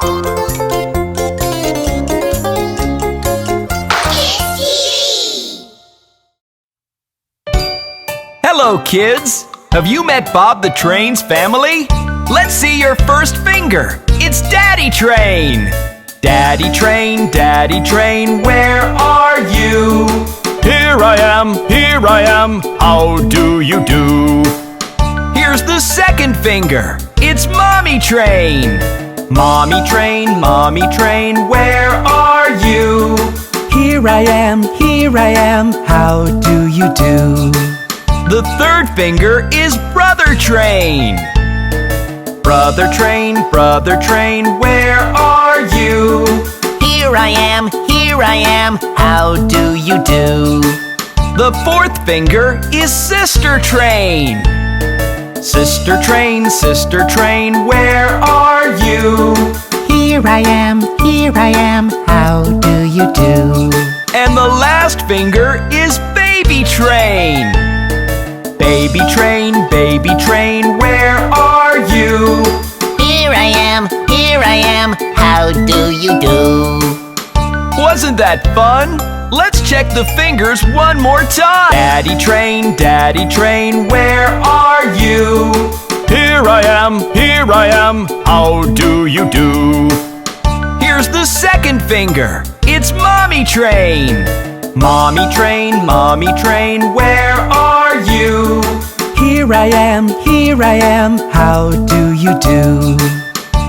Hello, kids! Have you met Bob the Train's family? Let's see your first finger. It's Daddy Train. Daddy Train, where are you? Here I am, how do you do? Here's the second finger. It's Mommy Train. Mommy Train, where are you? Here I am, how do you do? The third finger is Brother Train. Brother Train, where are you? Here I am, how do you do? The fourth finger is Sister Train. Sister Train, where are you? Here I am, how do you do? And the last finger is Baby Train. Baby Train, where are you? Here I am, how do you do? Wasn't that fun? Let's check the fingers one more time. Daddy Train, where are you? Here I am, how do you do? Here's the second finger. It's Mommy Train. Mommy Train, where are you? Here I am, how do you do?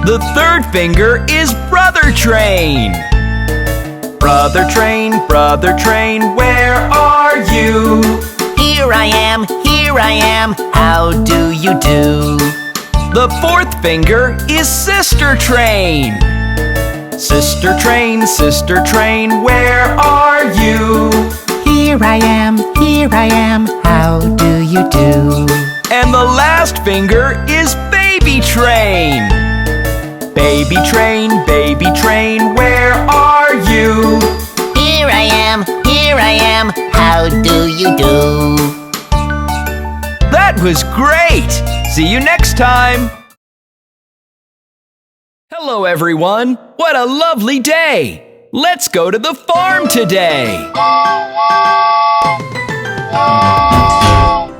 The third finger is Brother Train. Brother Train, where are you? Here I am, how do you do? The fourth finger is Sister Train. Sister Train, where are you? Here I am, how do you do? And the last finger is Baby Train. Baby Train, where are you? Here I am, how do you do? That was great! See you next time! Hello, everyone! What a lovely day! Let's go to the farm today!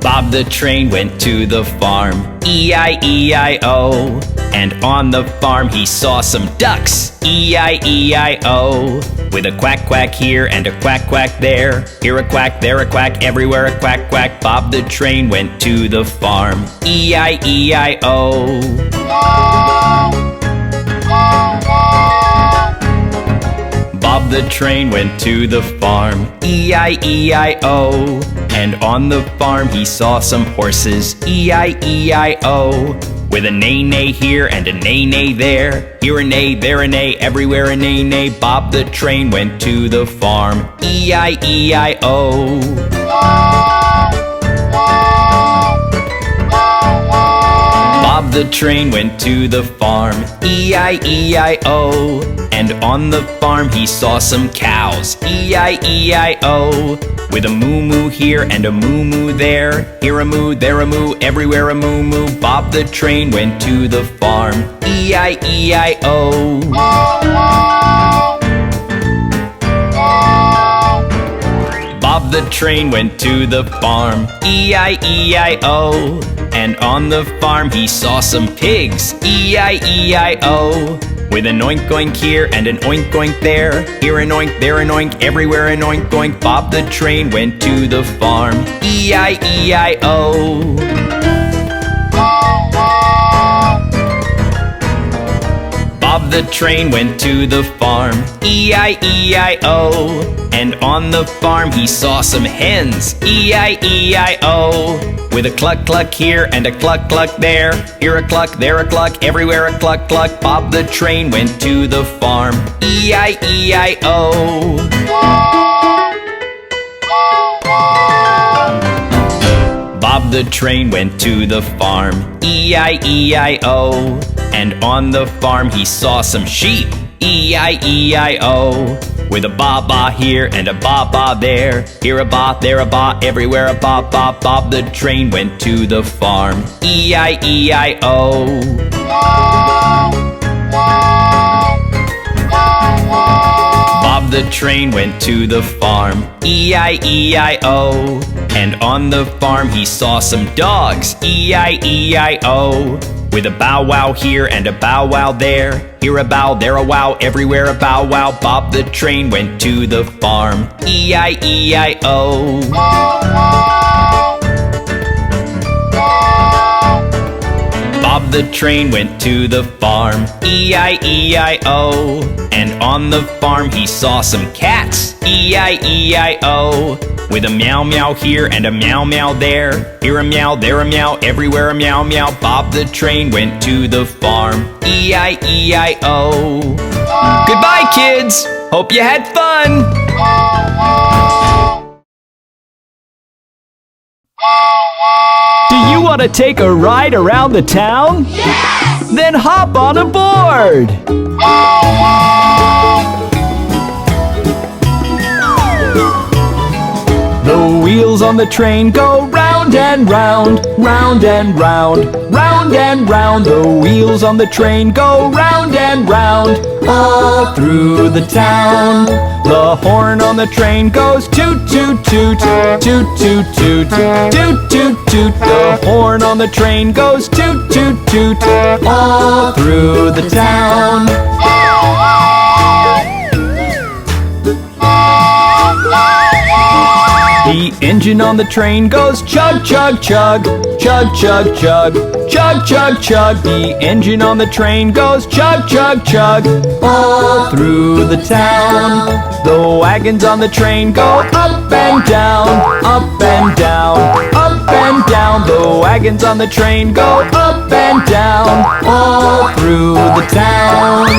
Bob the Train went to the farm, E-I-E-I-O. And on the farm he saw some ducks, E-I-E-I-O. With a quack quack here and a quack quack there. Here a quack, there a quack, everywhere a quack quack. Bob the Train went to the farm, E-I-E-I-O. Bob the Train went to the farm, E-I-E-I-O. And on the farm he saw some horses, E-I-E-I-O. With a neigh-neigh here and a neigh-neigh there. Here a neigh, there a neigh, everywhere a neigh-neigh. Bob the Train went to the farm, E-I-E-I-O. Bob the Train went to the farm, E-I-E-I-O. And on the farm he saw some cows, E-I-E-I-O. With a moo-moo here and a moo-moo there. Here a moo, there a moo, everywhere a moo-moo. Bob the Train went to the farm, E-I-E-I-O. Bob the Train went to the farm, E-I-E-I-O. And on the farm he saw some pigs, E-I-E-I-O. With an oink oink here and an oink oink there. Here an oink, there an oink, everywhere an oink oink. Bob the Train went to the farm, E-I-E-I-O. Bob the Train went to the farm, E-I-E-I-O. And on the farm he saw some hens, E-I-E-I-O. With a cluck cluck here and a cluck cluck there. Here a cluck, there a cluck, everywhere a cluck cluck. Bob the Train went to the farm, E-I-E-I-O. Bob the Train went to the farm, E-I-E-I-O. And on the farm he saw some sheep, E-I-E-I-O. With a ba-ba here and a ba-ba there. Here a ba, there a ba, everywhere a ba-ba. Bob the Train went to the farm, E-I-E-I-O. the train went to the farm, E-I-E-I-O. And on the farm he saw some dogs, E-I-E-I-O. With a bow wow here and a bow wow there, here a bow, there a wow, everywhere a bow wow. Bob the train went to the farm, E-I-E-I-O. Bob the train went to the farm, E-I-E-I-O. And on the farm he saw some cats, E-I-E-I-O. With a meow meow here and a meow meow there, here a meow, there a meow, everywhere a meow meow. Bob the train went to the farm, E-I-E-I-O. Goodbye, kids! Hope you had fun! Do you want to take a ride around the town? Yes! Then hop on aboard! The wheels on the train go round and round, round and round, round and round. The wheels on the train go round and round, all through the town. The horn on the train goes toot toot toot, toot toot toot, toot toot toot. The horn on the train goes toot toot toot, all through the town. The engine on the train goes chug chug chug, chug chug chug, chug chug chug. The engine on the train goes chug chug chug, all through the town. The wagons on the train go up and down, up and down, up and down. The wagons on the train go up and down, all through the town.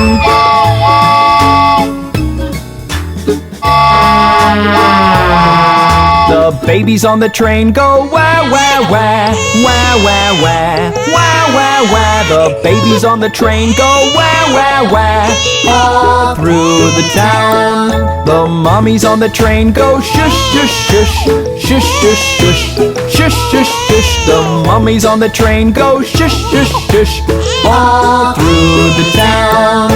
The babies on the train go wah wah wah, wah wah wah, wah wah wah. The babies on the train go wah wah wah, all through the town. The mommies on the train go shush shush shush, shush shush shush, shush shush shush. The mommies on the train go shush shush shush, all through the town.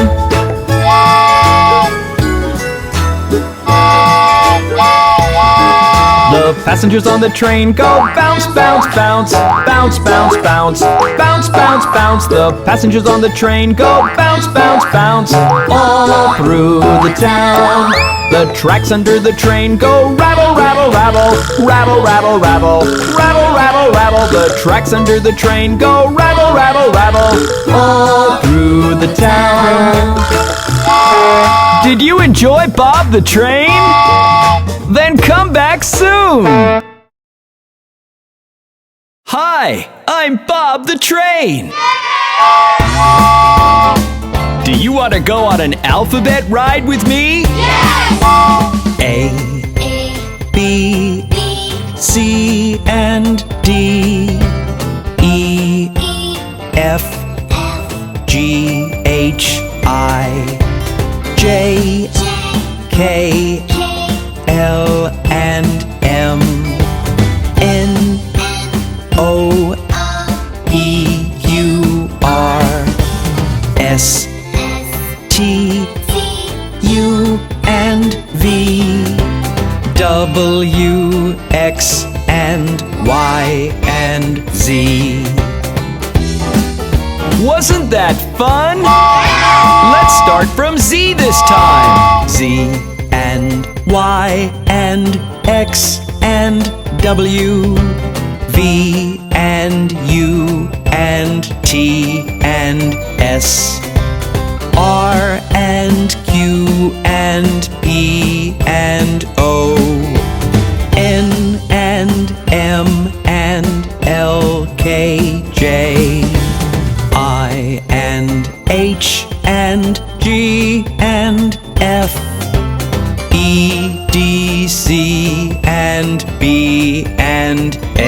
The passengers on the train go bounce, bounce, bounce, bounce, bounce, bounce, bounce, bounce, bounce. The passengers on the train go bounce, bounce, bounce, all through the town. The tracks under the train go rattle, rattle, rattle, rattle, rattle, rattle, rattle, rattle, rattle. The tracks under the train go rattle, rattle, rattle, all through the town. Did you enjoy Bob the Train? Then come back soon! Hi, I'm Bob the Train! Do you want to go on an alphabet ride with me? Yes! A, B, C, and D, E, F, G, H, I, J, K, L and M, N, O, P, Q, R, S, T, U, and V, W, X, and Y, and Z. Wasn't that fun? Let's start from Z this time. Z and Y and X and W, V and U and T and S, R and Q and P and O, N and M and L, K, J, I and H and G and F, E, D, C, and B, and A.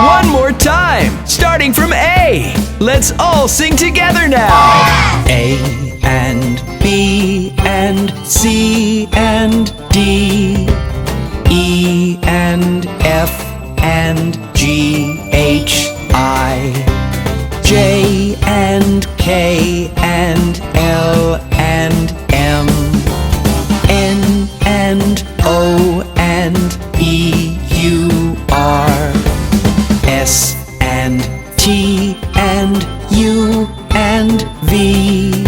One more time, starting from A. Let's all sing together now. A and B and C and D, E and F and G, H, I, J and K and L and M, and O and E U R, S and T and U and V,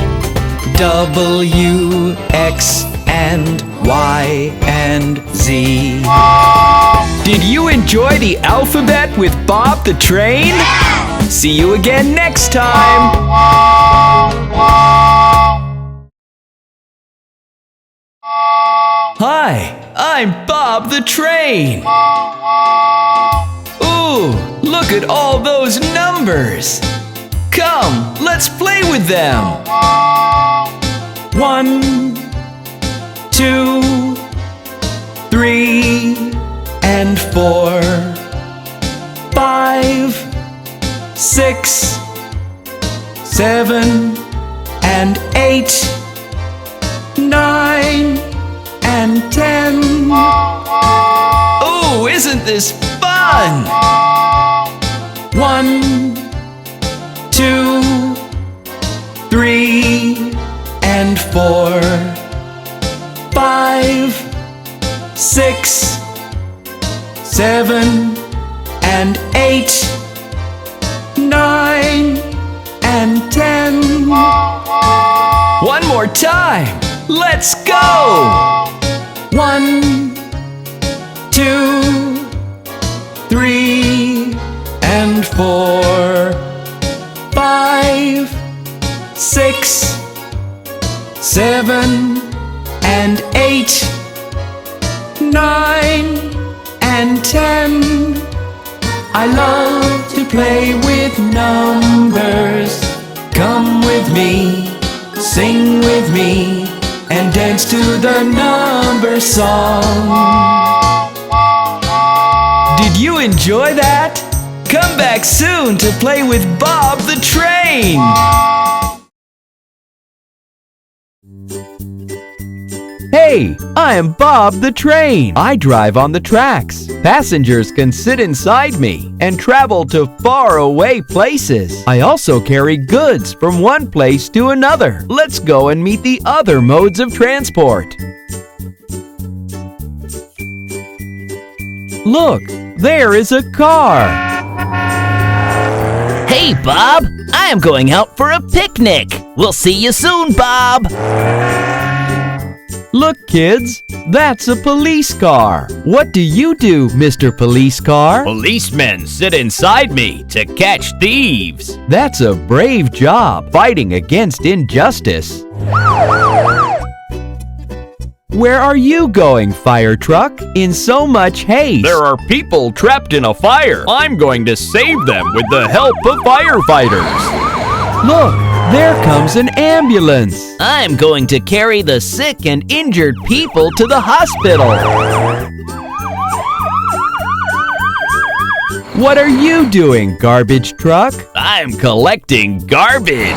W, X and Y and Z. Did you enjoy the alphabet with Bob the Train? See you again next time! Hi, I'm Bob the Train! Ooh, look at all those numbers! Come, let's play with them! 1, 2, 3, and 4, 5, 6, 7, and 8, 9, and 10. Oh, isn't this fun? 1, 2, 3, and 4, 5, 6, 7, and 8, 9, and 10. One more time. Let's go! 1, 2, 3, and 4, 5, 6, 7, and 8, 9, and 10. I love to play with numbers. Come with me, sing with me, and dance to the number song. Did you enjoy that? Come back soon to play with Bob the Train! Hey, I am Bob the Train. I drive on the tracks. Passengers can sit inside me and travel to faraway places. I also carry goods from one place to another. Let's go and meet the other modes of transport. Look, there is a car. Hey, Bob! I am going out for a picnic. We'll see you soon, Bob! Look, kids, that's a police car. What do you do, Mr. Police Car? Policemen sit inside me to catch thieves. That's a brave job fighting against injustice. Where are you going, fire truck, in so much haste? There are people trapped in a fire. I'm going to save them with the help of firefighters. Look, there comes an ambulance. I'm going to carry the sick and injured people to the hospital. What are you doing, garbage truck? I'm collecting garbage.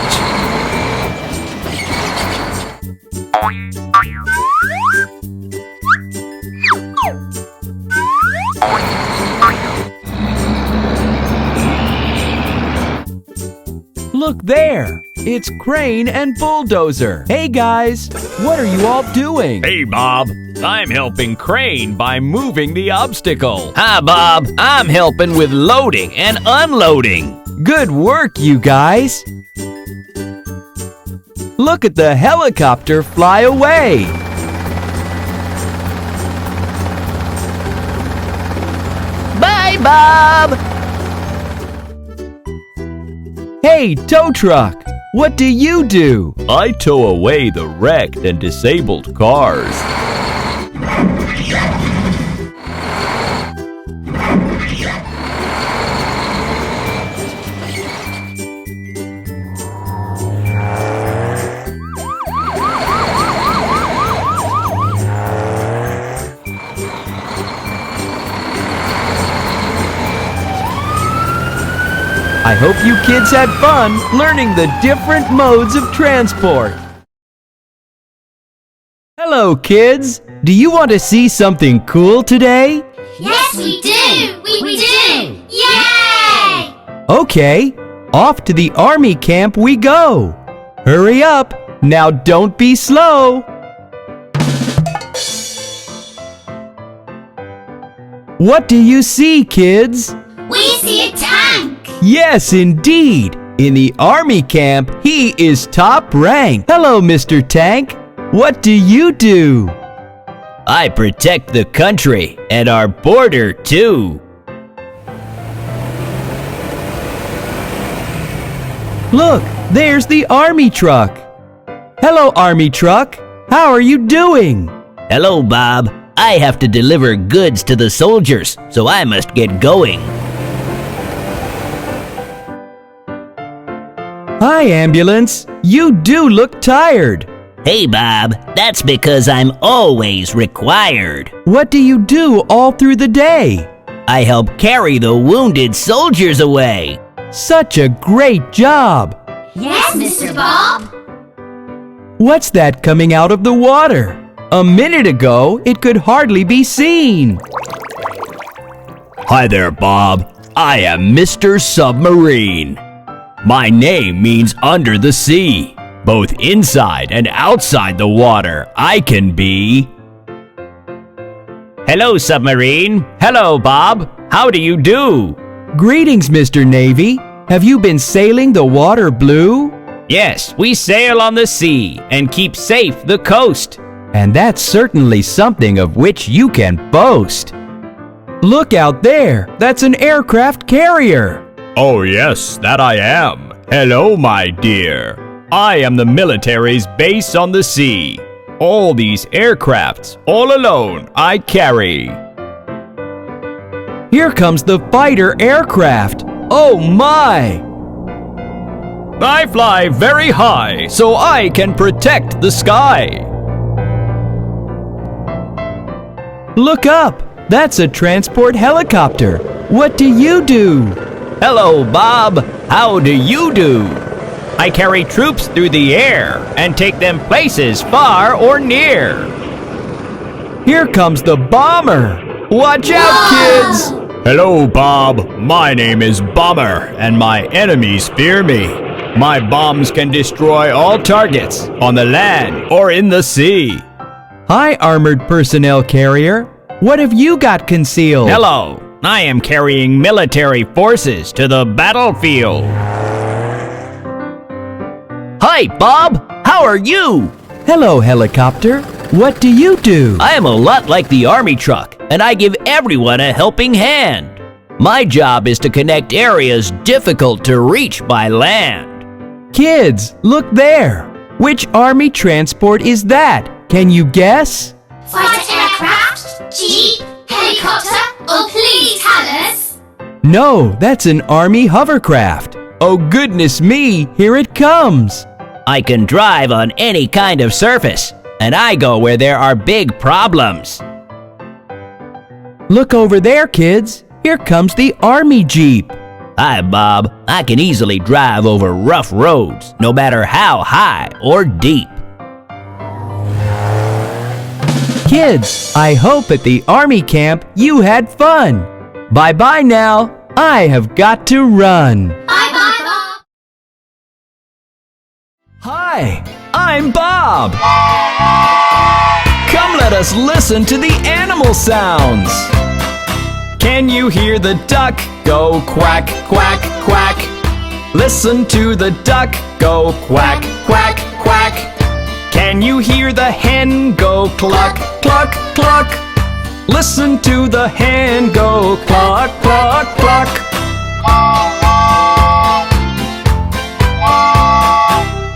Look there, it's Crane and Bulldozer. Hey guys, what are you all doing? Hey, Bob. I'm helping Crane by moving the obstacle. Hi, Bob. I'm helping with loading and unloading. Good work, you guys. Look at the helicopter fly away. Bye, Bob! Hey, tow truck, what do you do? I tow away the wrecked and disabled cars. I hope you kids had fun learning the different modes of transport. Hello, kids. Do you want to see something cool today? Yes, we do! We do! Yay! Okay, off to the army camp we go. Hurry up. Now don't be slow. What do you see, kids? We see a tank. Yes, indeed. In the army camp, he is top rank. Hello, Mr. Tank. What do you do? I protect the country and our border too. Look, there's the army truck. Hello, army truck. How are you doing? Hello, Bob. I have to deliver goods to the soldiers, so I must get going. Hi, ambulance. You do look tired. Hey, Bob. That's because I'm always required. What do you do all through the day? I help carry the wounded soldiers away. Such a great job. Yes, Mr. Bob. What's that coming out of the water? A minute ago, it could hardly be seen. Hi there, Bob. I am Mr. Submarine. My name means under the sea. Both inside and outside the water, I can be. Hello, Submarine. Hello, Bob. How do you do? Greetings, Mr. Navy. Have you been sailing the water blue? Yes, we sail on the sea and keep safe the coast. And that's certainly something of which you can boast. Look out there. That's an aircraft carrier. Oh yes, that I am. Hello, my dear. I am the military's base on the sea. All these aircrafts, all alone, I carry. Here comes the fighter aircraft. Oh my! I fly very high, so I can protect the sky. Look up. That's a transport helicopter. What do you do? Hello, Bob. How do you do? I carry troops through the air and take them places far or near. Here comes the bomber. Watch out, kids! Hello, Bob. My name is Bomber, and my enemies fear me. My bombs can destroy all targets on the land or in the sea. Hi, armored personnel carrier. What have you got concealed? Hello. I am carrying military forces to the battlefield. Hi, Bob. How are you? Hello, helicopter. What do you do? I am a lot like the army truck, and I give everyone a helping hand. My job is to connect areas difficult to reach by land. Kids, look there. Which army transport is that? Can you guess? Fighter aircraft, jeep, helicopter, or please tell us. No, that's an army hovercraft. Oh goodness me, here it comes. I can drive on any kind of surface, and I go where there are big problems. Look over there, kids. Here comes the army jeep. Hi, Bob. I can easily drive over rough roads, no matter how high or deep. Kids, I hope at the army camp you had fun. Bye-bye now. I have got to run. Bye-bye, Bob. Hi, I'm Bob. Come let us listen to the animal sounds. Can you hear the duck go quack, quack, quack? Listen to the duck go quack, quack, quack. Can you hear the hen go cluck, cluck, cluck? Listen to the hen go cluck, cluck, cluck.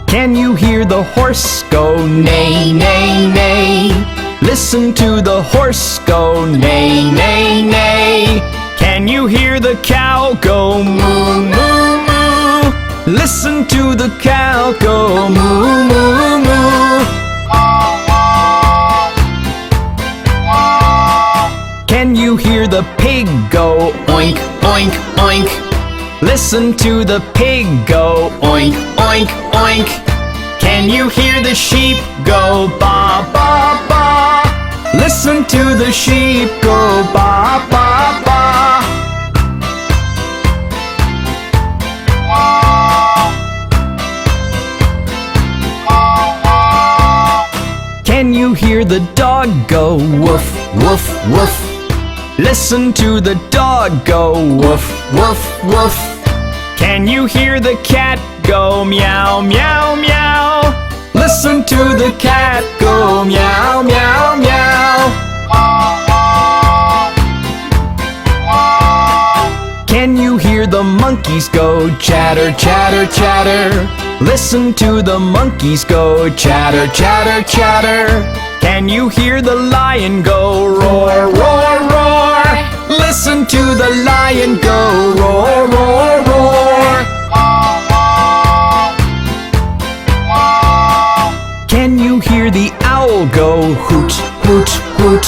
Can you hear the horse go neigh, neigh, neigh? Listen to the horse go neigh, neigh, neigh. Can you hear the cow go moo, moo, moo? Listen to the cow go moo, moo, moo. Can you hear the pig go oink, oink, oink? Listen to the pig go oink, oink, oink. Can you hear the sheep go ba, ba, ba? Listen to the sheep go ba, ba, ba. Can you hear the dog go woof, woof, woof? Listen to the dog go woof, woof, woof. Can you hear the cat go meow, meow, meow? Listen to the cat go meow, meow, meow. Can you hear the monkeys go chatter, chatter, chatter? Listen to the monkeys go chatter, chatter, chatter. Can you hear the lion go roar, roar, roar? Listen to the lion go roar, roar, roar. Can you hear the owl go hoot, hoot, hoot?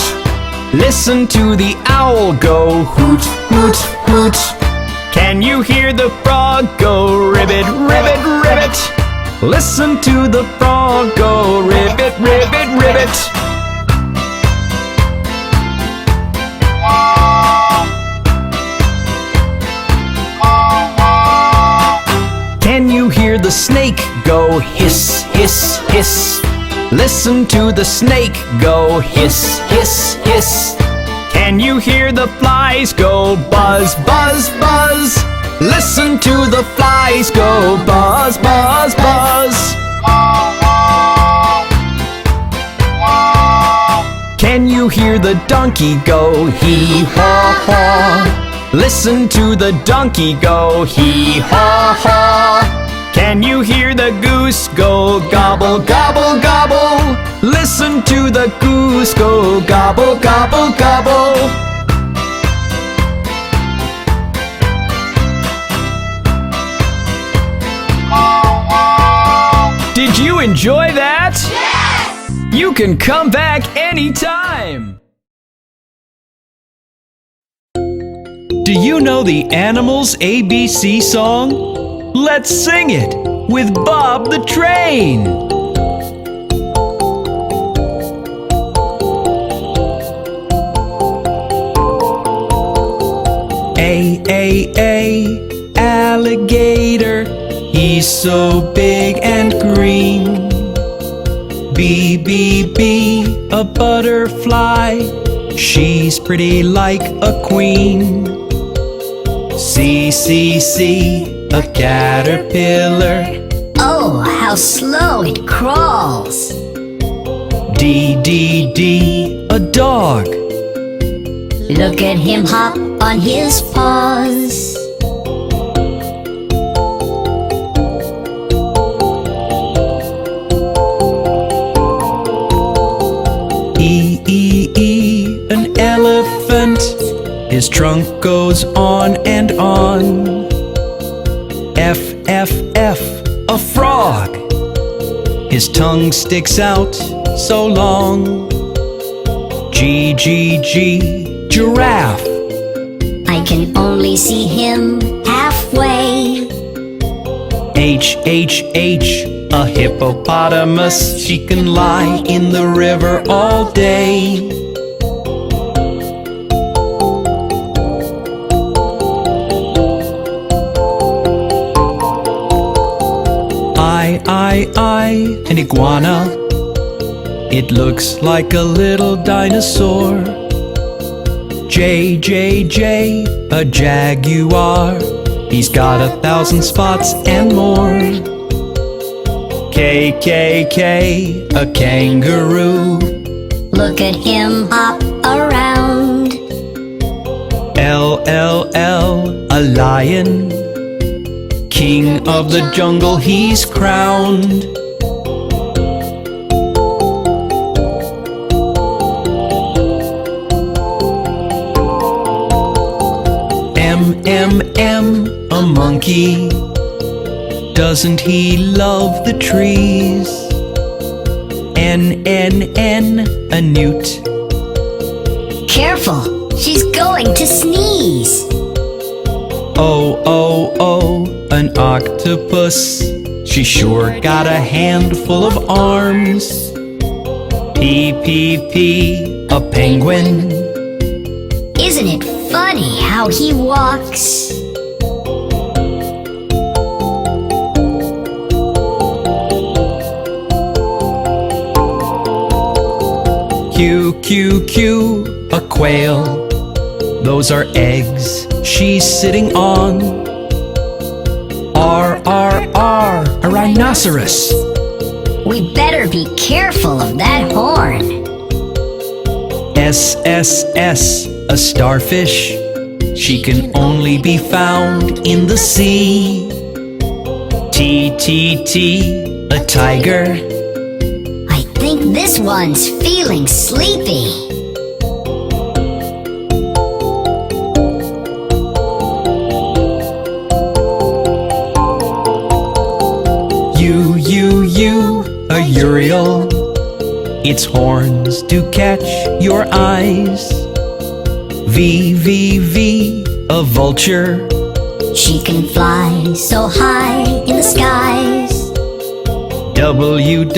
Listen to the owl go hoot, hoot, hoot. Can you hear the frog go ribbit, ribbit, ribbit? Listen to the frog go ribbit, ribbit, ribbit. Can you hear the snake go hiss, hiss, hiss? Listen to the snake go hiss, hiss, hiss. Can you hear the flies go buzz, buzz, buzz? Listen to the flies go buzz, buzz, buzz. Can you hear the donkey go hee haw haw? Listen to the donkey go hee haw haw. Can you hear the goose go gobble, gobble, gobble? Listen to the goose go gobble, gobble, gobble. Did you enjoy that? Yes! You can come back anytime! Do you know the Animals ABC song? Let's sing it with Bob the Train! A, alligator, he's so big and green. B, a butterfly, she's pretty like a queen. C, a caterpillar, Oh, how slow it crawls. D, a dog, Look at him hop on his paws. E, an elephant, his trunk goes on and on. F, a frog, his tongue sticks out so long. G, giraffe, I can only see him halfway. H, a hippopotamus, she can lie in the river all day. I, an iguana, it looks like a little dinosaur. J, a jaguar, he's got 1,000 spots and more. K, a kangaroo, Look at him hop around. L, a lion, king of the jungle he's crowned. M, a monkey, doesn't he love the trees? N, a newt, Careful, she's going to sneeze. O, an octopus, she sure got a handful of arms. P, a penguin, Isn't it funny how he walks? Q, a quail, Those are eggs she's sitting on. R, a rhinoceros. We better be careful of that horn. S, a starfish. She can only be found in the sea. T, a tiger. I think this one's feeling sleepy. U, a urial. Its horns do catch your eyes. V, a vulture. She can fly so high in the skies. W,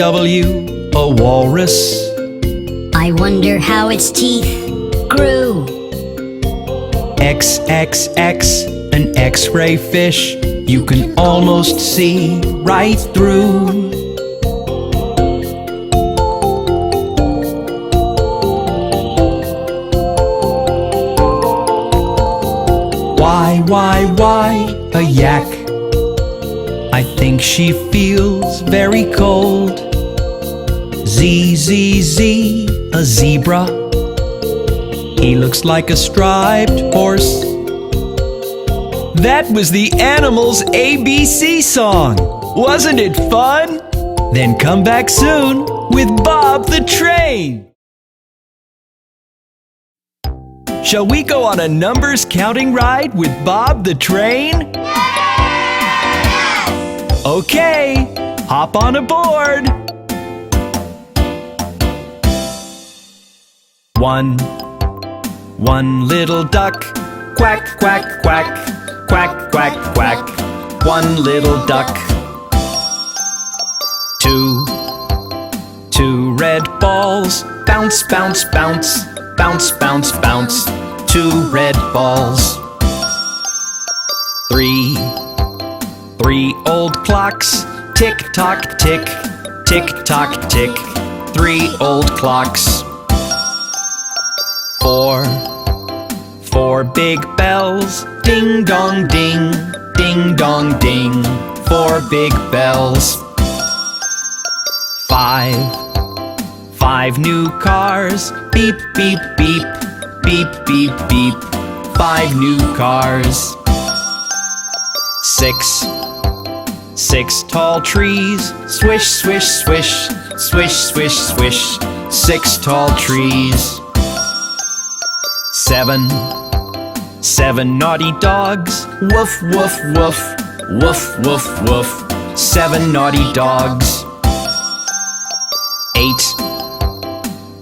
a walrus. I wonder how its teeth grew. X, an X-ray fish. You can almost see right through. Y, a yak. I think she feels very cold. Z, a zebra. He looks like a striped horse. That was the Animals ABC song. Wasn't it fun? Then come back soon with Bob the Train. Shall we go on a numbers counting ride with Bob the Train? Okay, hop on aboard. 1 little duck, quack, quack, quack, quack, quack, quack. 1 little duck. 2 red balls, bounce, bounce, bounce, bounce, bounce, bounce. 2 red balls. 3 old clocks, tick tock tick, tick tock tick. 3 old clocks. 4 big bells, ding dong ding, ding dong ding. 4 big bells. 5 new cars, beep beep beep, beep beep beep. 5 new cars. 6 tall trees, swish swish swish, swish swish swish. 6 tall trees. 7 naughty dogs, woof woof woof, woof woof woof. 7 naughty dogs.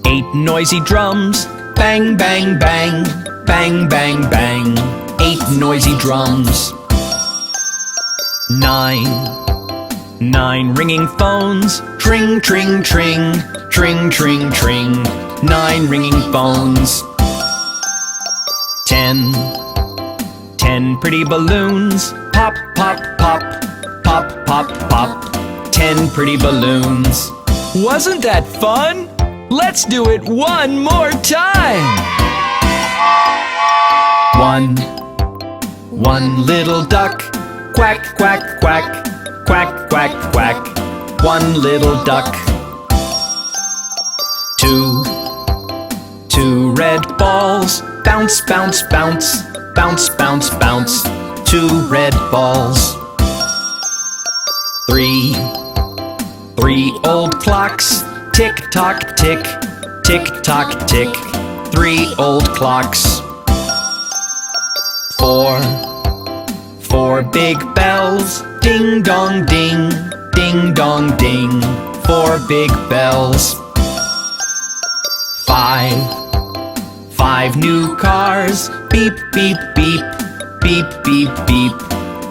8 noisy drums, bang bang bang, bang bang bang. 8 noisy drums. 9 ringing phones, tring tring tring, tring tring tring. 9 ringing phones. 10 pretty balloons, pop pop pop, pop pop pop. 10 pretty balloons. Wasn't that fun? Let's do it one more time. 1 little duck, quack quack quack, quack quack quack. 1 little duck. 2 red balls, bounce bounce bounce, bounce bounce bounce. 2 red balls. 3 old clocks, tick tock tick, tick tock tick. 3 old clocks. 4 big bells, ding dong ding, ding dong ding. 4 big bells. 5 new cars, beep beep beep, beep beep beep.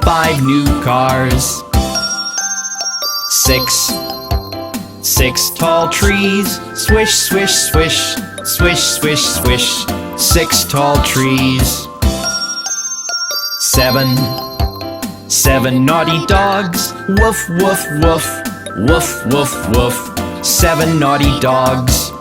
5 new cars. 6 tall trees, swish swish swish, swish swish swish. 6 tall trees. 7 naughty dogs, woof woof woof, woof woof woof. 7 naughty dogs.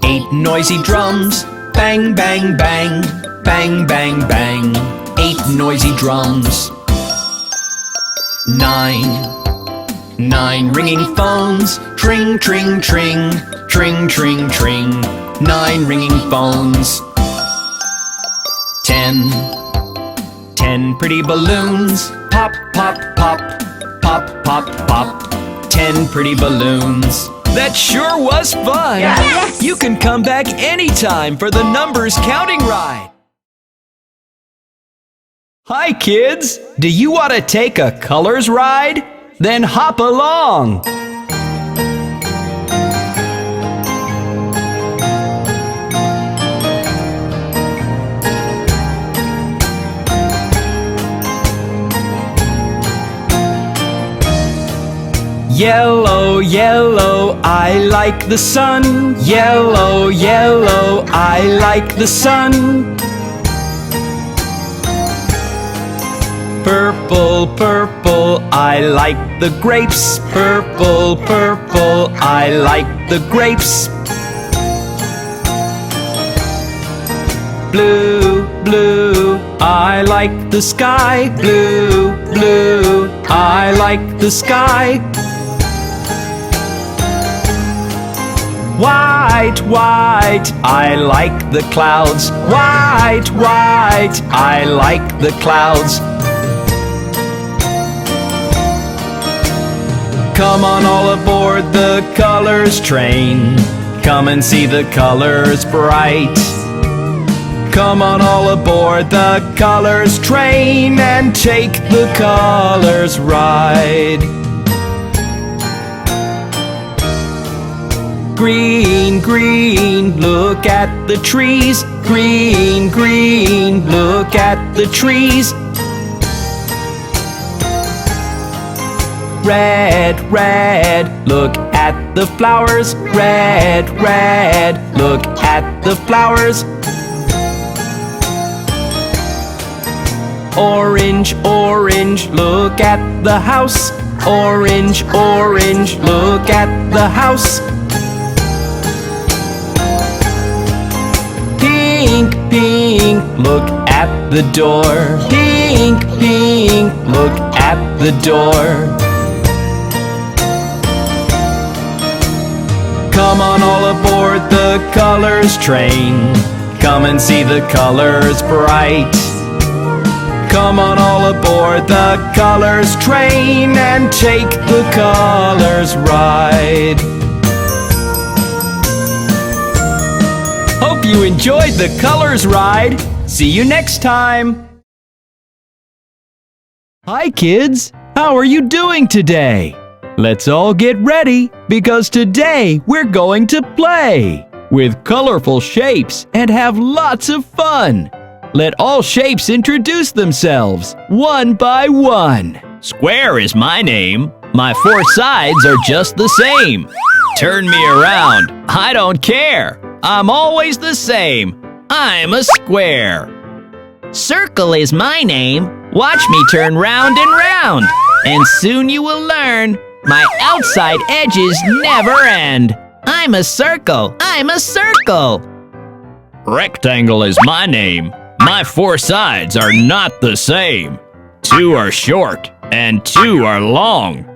8 noisy drums, bang, bang, bang, bang, bang, bang. 8 noisy drums. 9 ringing phones, tring, tring, tring, tring, tring, tring. 9 ringing phones. 10 pretty balloons, pop, pop, pop, pop, pop, pop. 10 pretty balloons. That sure was fun! Yes! You can come back anytime for the numbers counting ride. Hi kids! Do you want to take a colors ride? Then hop along! Yellow, yellow, I like the sun. Yellow, yellow, I like the sun. Purple, purple, I like the grapes. Purple, purple, I like the grapes. Blue, blue, I like the sky. Blue, blue, I like the sky. White, white, I like the clouds. White, white, I like the clouds. Come on all aboard the colors train. Come and see the colors bright. Come on all aboard the colors train and take the colors ride. Green, green, look at the trees. Green, green, look at the trees. Red, red, look at the flowers. Red, red, look at the flowers. Orange, orange, look at the house. Orange, orange, look at the house. Pink, pink, look at the door. Pink, pink, look at the door. Come on all aboard the colors train. Come and see the colors bright. Come on all aboard the colors train and take the colors ride. Hope you enjoyed the colors ride. See you next time. Hi kids, how are you doing today? Let's all get ready because today we're going to play with colorful shapes and have lots of fun. Let all shapes introduce themselves one by one. Square is my name. My 4 sides are just the same. Turn me around. I don't care. I'm always the same. I'm a square. Circle is my name. Watch me turn round and round. And soon you will learn my outside edges never end. I'm a circle. I'm a circle. Rectangle is my name. My 4 sides are not the same. 2 are short and 2 are long.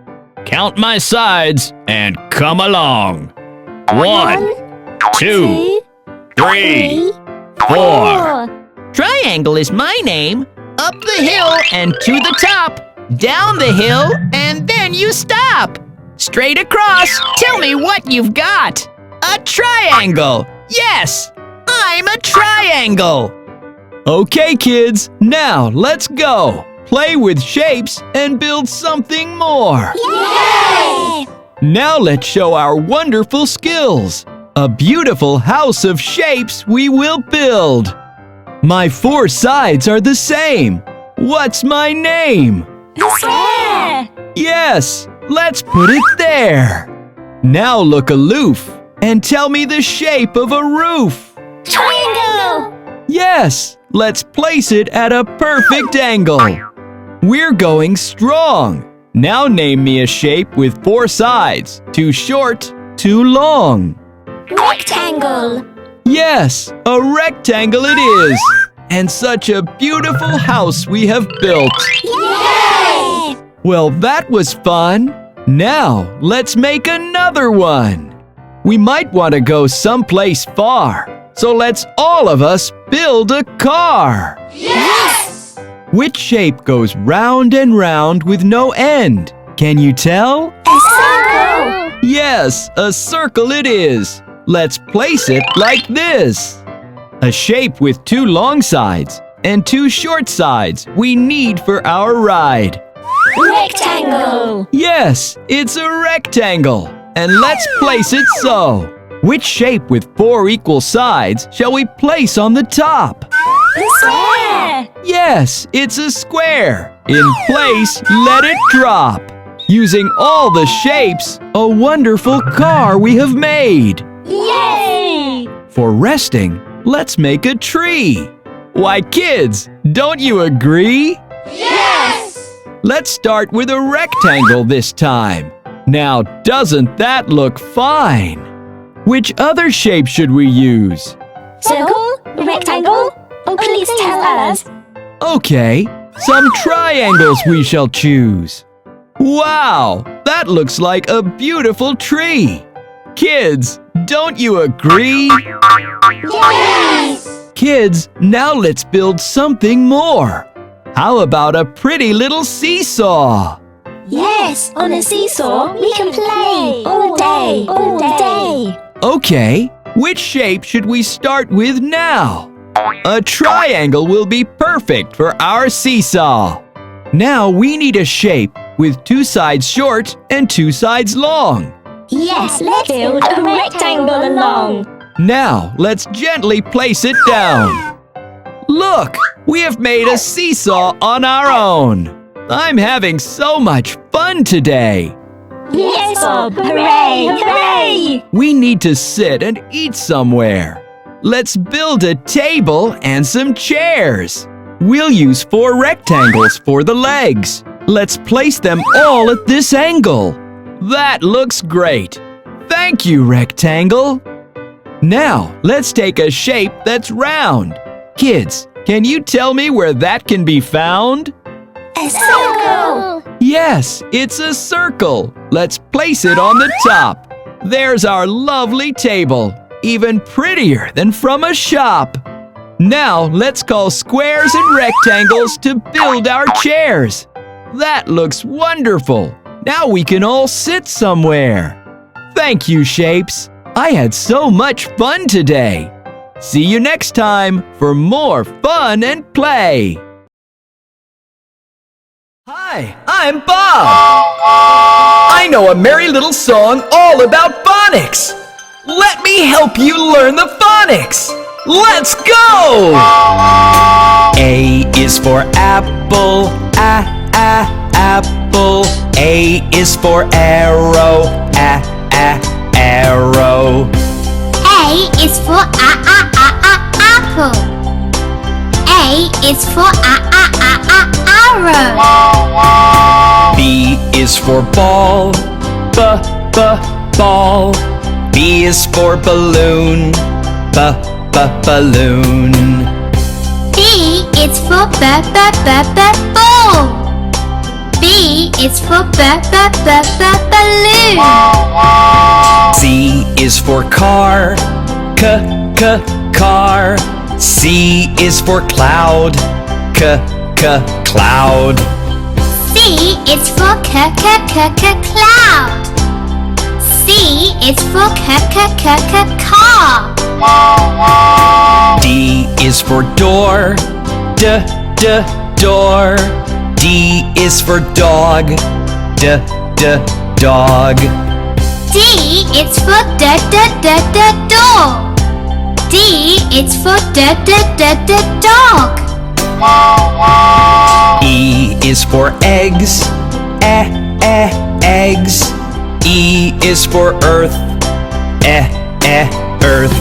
Count my sides and come along. 1, 2, 3, 4. Triangle is my name. Up the hill and to the top. Down the hill and then you stop. Straight across. Tell me what you've got. A triangle. Yes, I'm a triangle. Okay kids, now let's go. Play with shapes and build something more. Yay! Now let's show our wonderful skills. A beautiful house of shapes we will build. My 4 sides are the same. What's my name? Square! Yes, let's put it there. Now look aloof and tell me the shape of a roof. Triangle! Yes, let's place it at a perfect angle. We're going strong. Now name me a shape with 4 sides. Too short, too long. Rectangle. Yes, a rectangle it is. And such a beautiful house we have built. Yay! Well, that was fun. Now, let's make another one. We might want to go someplace far. So let's all of us build a car. Yes! Which shape goes round and round with no end? Can you tell? A circle. Yes, a circle it is. Let's place it like this. A shape with 2 long sides and 2 short sides we need for our ride. Rectangle. Yes, it's a rectangle. And let's place it so. Which shape with 4 equal sides shall we place on the top? Square. Yes, it's a square. In place, let it drop. Using all the shapes, a wonderful car we have made. Yay! For resting, let's make a tree. Why, kids, don't you agree? Yes! Let's start with a rectangle this time. Now, doesn't that look fine? Which other shape should we use? Circle? Rectangle? Oh, please tell us. Okay, some triangles we shall choose. Wow, that looks like a beautiful tree. Kids, don't you agree? Yes! Kids, now let's build something more. How about a pretty little seesaw? Yes, on a seesaw we can play all day, all day. Okay, which shape should we start with now? A triangle will be perfect for our seesaw. Now we need a shape with 2 sides short and 2 sides long. Yes, let's build a rectangle along. Now let's gently place it down. Look, we have made a seesaw on our own. I'm having so much fun today. Yes, Bob, hooray, hooray! We need to sit and eat somewhere. Let's build a table and some chairs. We'll use 4 rectangles for the legs. Let's place them all at this angle. That looks great. Thank you, rectangle. Now, let's take a shape that's round. Kids, can you tell me where that can be found? A circle. Yes, it's a circle. Let's place it on the top. There's our lovely table, even prettier than from a shop. Now, let's call squares and rectangles to build our chairs. That looks wonderful. Now we can all sit somewhere. Thank you, shapes. I had so much fun today. See you next time for more fun and play. Hi, I'm Bob. I know a merry little song all about phonics. Let me help you learn the phonics. Let's go! A is for apple, apple. A is for arrow, arrow. A is for apple. A is for arrow. B is for ball, ball. B is for balloon, balloon. B is for ball. B is for balloon. C is for car, car. C is for cloud, cloud. C is for cloud. C is for car. D is for door, door. D is for dog, dog. D is for dog. D is for dog. E is for eggs, eggs. E is for earth, earth.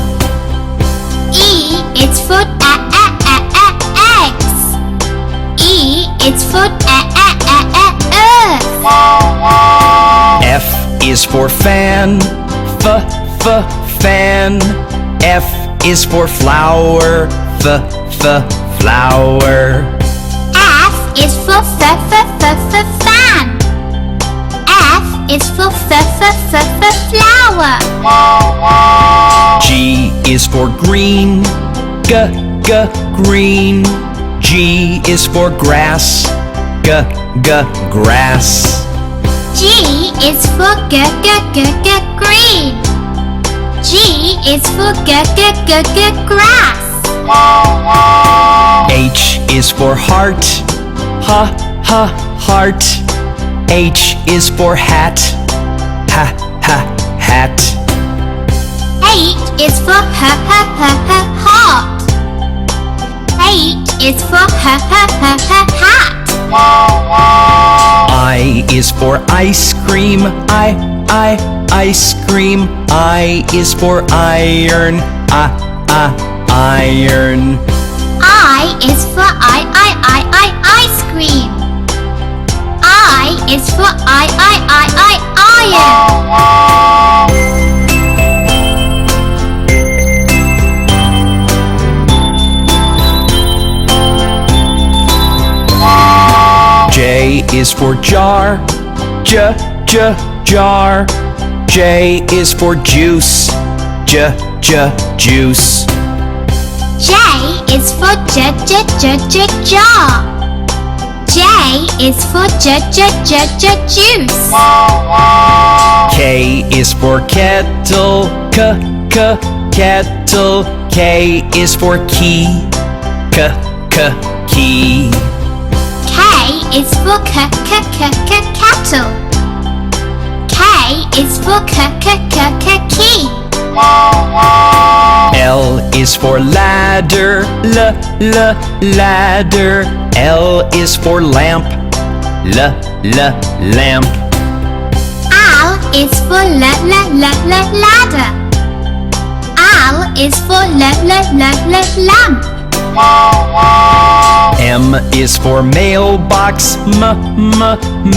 E is for eggs. E is for earth. F is for fan, fan. F is for flower. Flower. F is for fan. F is for flower. G is for green. Green. G is for grass. Grass. G is for green. G is for grass. H is for heart. Heart. H is for hat. Hat. H is for heart. H is for hat. I is for ice cream. Ice cream. I is for iron. Iron. I is for ice cream. I is for iron. J is for jar. Jar. J is for juice. Juice. J is for jar. J is for juice. K is for kettle. Kettle. K is for key. Key. K is for kettle. K is for key. L is for ladder. Ladder. L is for lamp. Lamp. L is for ladder. L is for lamp. M is for mailbox.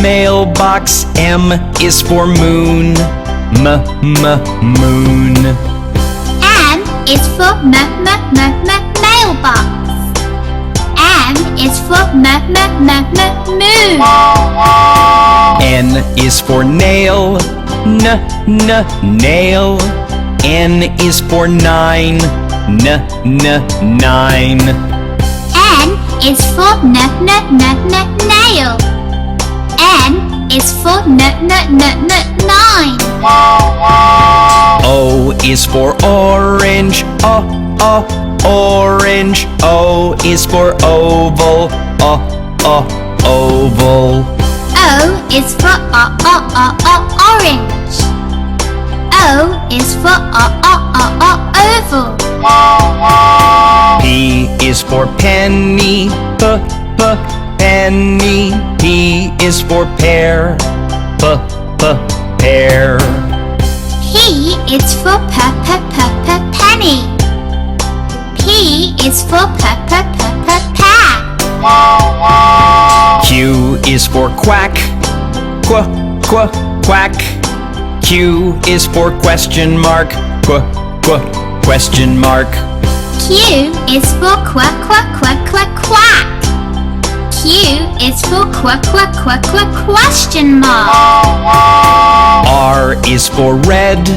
Mailbox. M is for moon. Moon. M is for mailbox. M is for moon. N is for nail. Nail. N is for nine. Nine. N is for nail. N is for nine. O is for orange. Orange. O is for oval. Oval. O is for orange. O is for oval. P is for penny. Penny. P is for pear. Pear. P is for penny. P is for pear. Q is for quack. Quack. Q is for question mark. Question mark. Q is for quack. Q is for question mark. R is for red.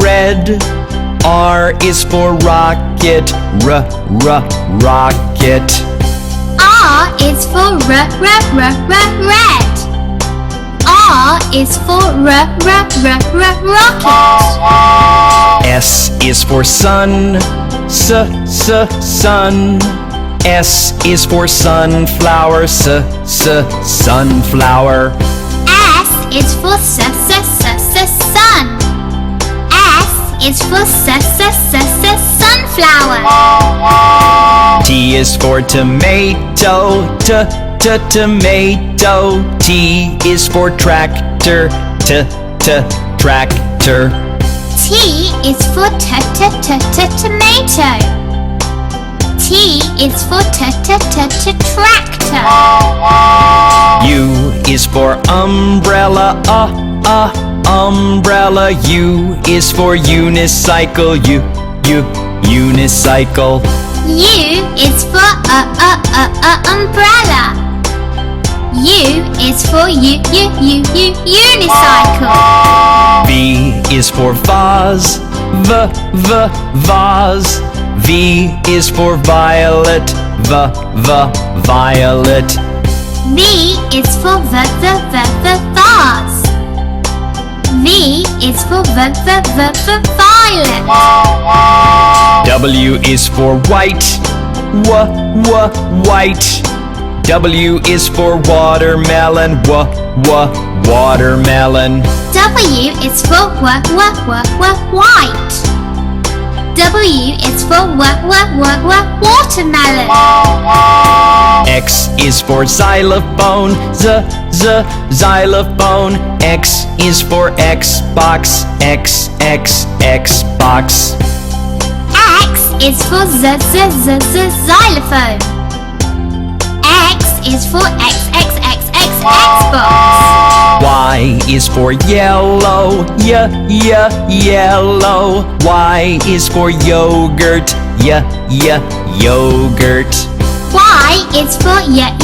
Red. R is for rocket. Rocket. R is for red. R is for rocket. S is for sun. Sun. S is for sunflower. Sunflower. S is for sun. S is for sunflower. T is for tomato. Tomato. T is for tractor. Tractor. T is for tomato. T is for tractor. U is for umbrella. umbrella. U is for unicycle. Unicycle. U is for umbrella. U is for unicycle. V is for vase. Vase. V is for violet. Violet. V is for vase. V is for violet. W is for white. White. W is for watermelon. Watermelon. W is for white. W is for watermelon. X is for xylophone. Xylophone. X is for Xbox. Xbox. X is for xylophone. X is for Xbox. Y is for yellow. Yellow. Y is for yogurt. Yogurt. Y is for yellow.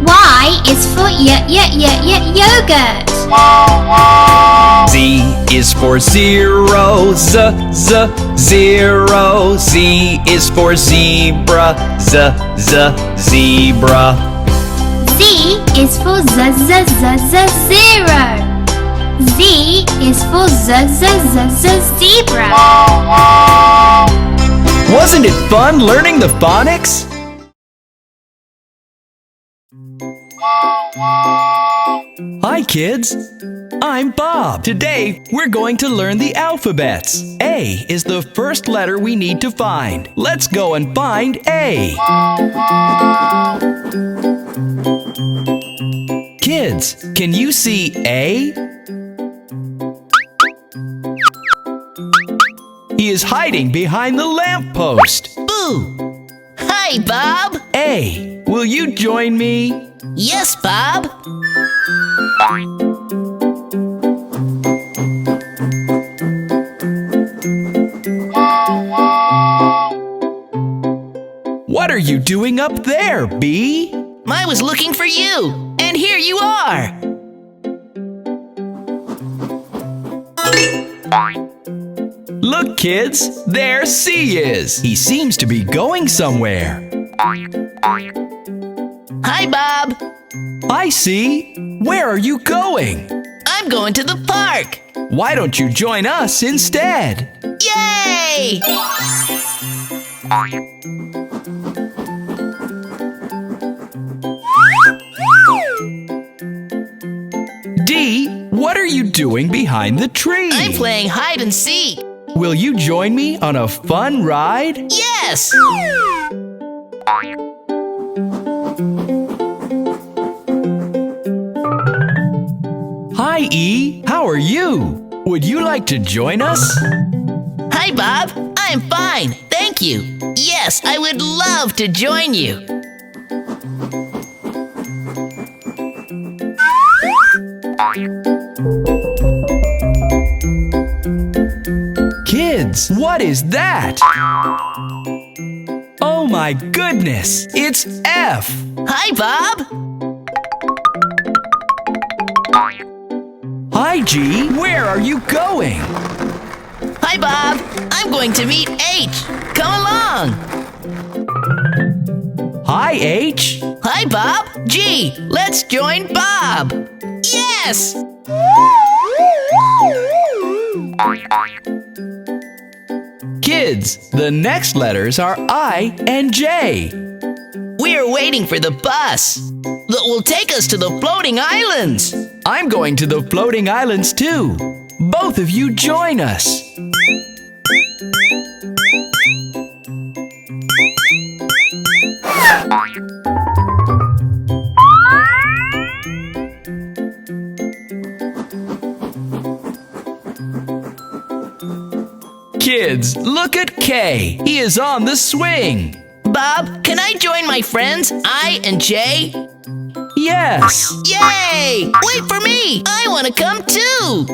Y is for yogurt. Z is for zero. Zero. Z is for zebra. Zebra. Z is for zero. Z is for zebra. Wasn't it fun learning the phonics? Hi kids, I'm Bob. Today we're going to learn the alphabets. A is the first letter we need to find. Let's go and find A. Kids, can you see A? He is hiding behind the lamppost. Boo! Hi, Bob! A, will you join me? Yes, Bob! What are you doing up there, B? I was looking for you, and here you are! Look, kids, there C is. He seems to be going somewhere. Hi, Bob! I see. Where are you going? I'm going to the park! Why don't you join us instead? Yay! D, what are you doing behind the tree? I'm playing hide and seek. Will you join me on a fun ride? Yes! Hi, E. How are you? Would you like to join us? Hi, Bob. I'm fine, thank you. Yes, I would love to join you. Kids, what is that? Oh my goodness, it's F. Hi, Bob. Hi, G. Where are you going? Hi, Bob. I'm going to meet H. Come along. Hi, H. Hi, Bob. G. Let's join Bob. Yes! Kids, the next letters are I and J. We're waiting for the bus that will take us to the floating islands. I'm going to the floating islands too. Both of you join us. Kids, look at K. He is on the swing. Bob, can I join my friends, I and J? Yes! Yay! Wait for me! I want to come too!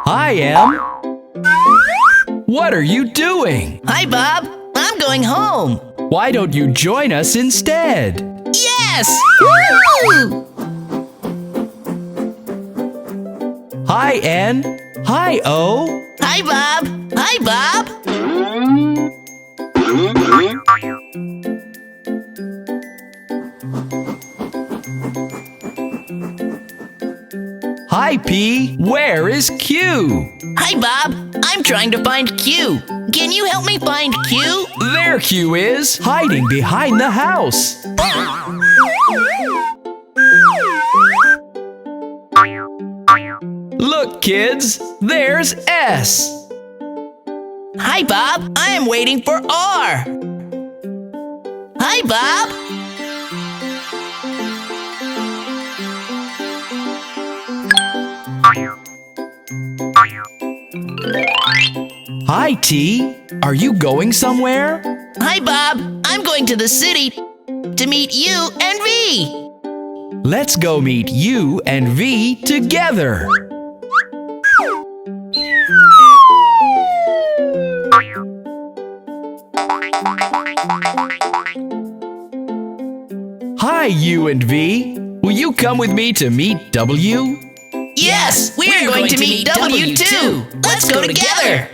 Hi, Em. What are you doing? Hi, Bob. I'm going home. Why don't you join us instead? Yes! Woo! Hi, N. Hi, O. Hi, Bob. Hi, Bob. Hi, P. Where is Q? Hi, Bob. I'm trying to find Q. Can you help me find Q? There Q is, hiding behind the house. Look, kids, there's S. Hi, Bob. I am waiting for R. Hi, Bob. Hi, T. Are you going somewhere? Hi, Bob. I'm going to the city to meet you and V. Let's go meet U and V together. Hi, U and V. Will you come with me to meet W? Yes, we are going to meet W too. Let's go together.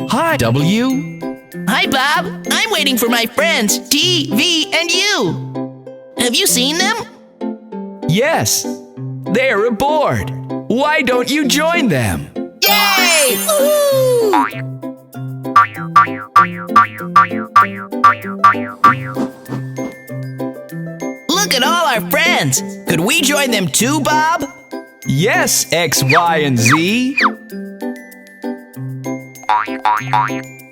Hi, W. Hi, Bob. I'm waiting for my friends T, V, and U. Have you seen them? Yes, they're aboard. Why don't you join them? Yay! Woohoo! Look at all our friends. Could we join them too, Bob? Yes, X, Y, and Z.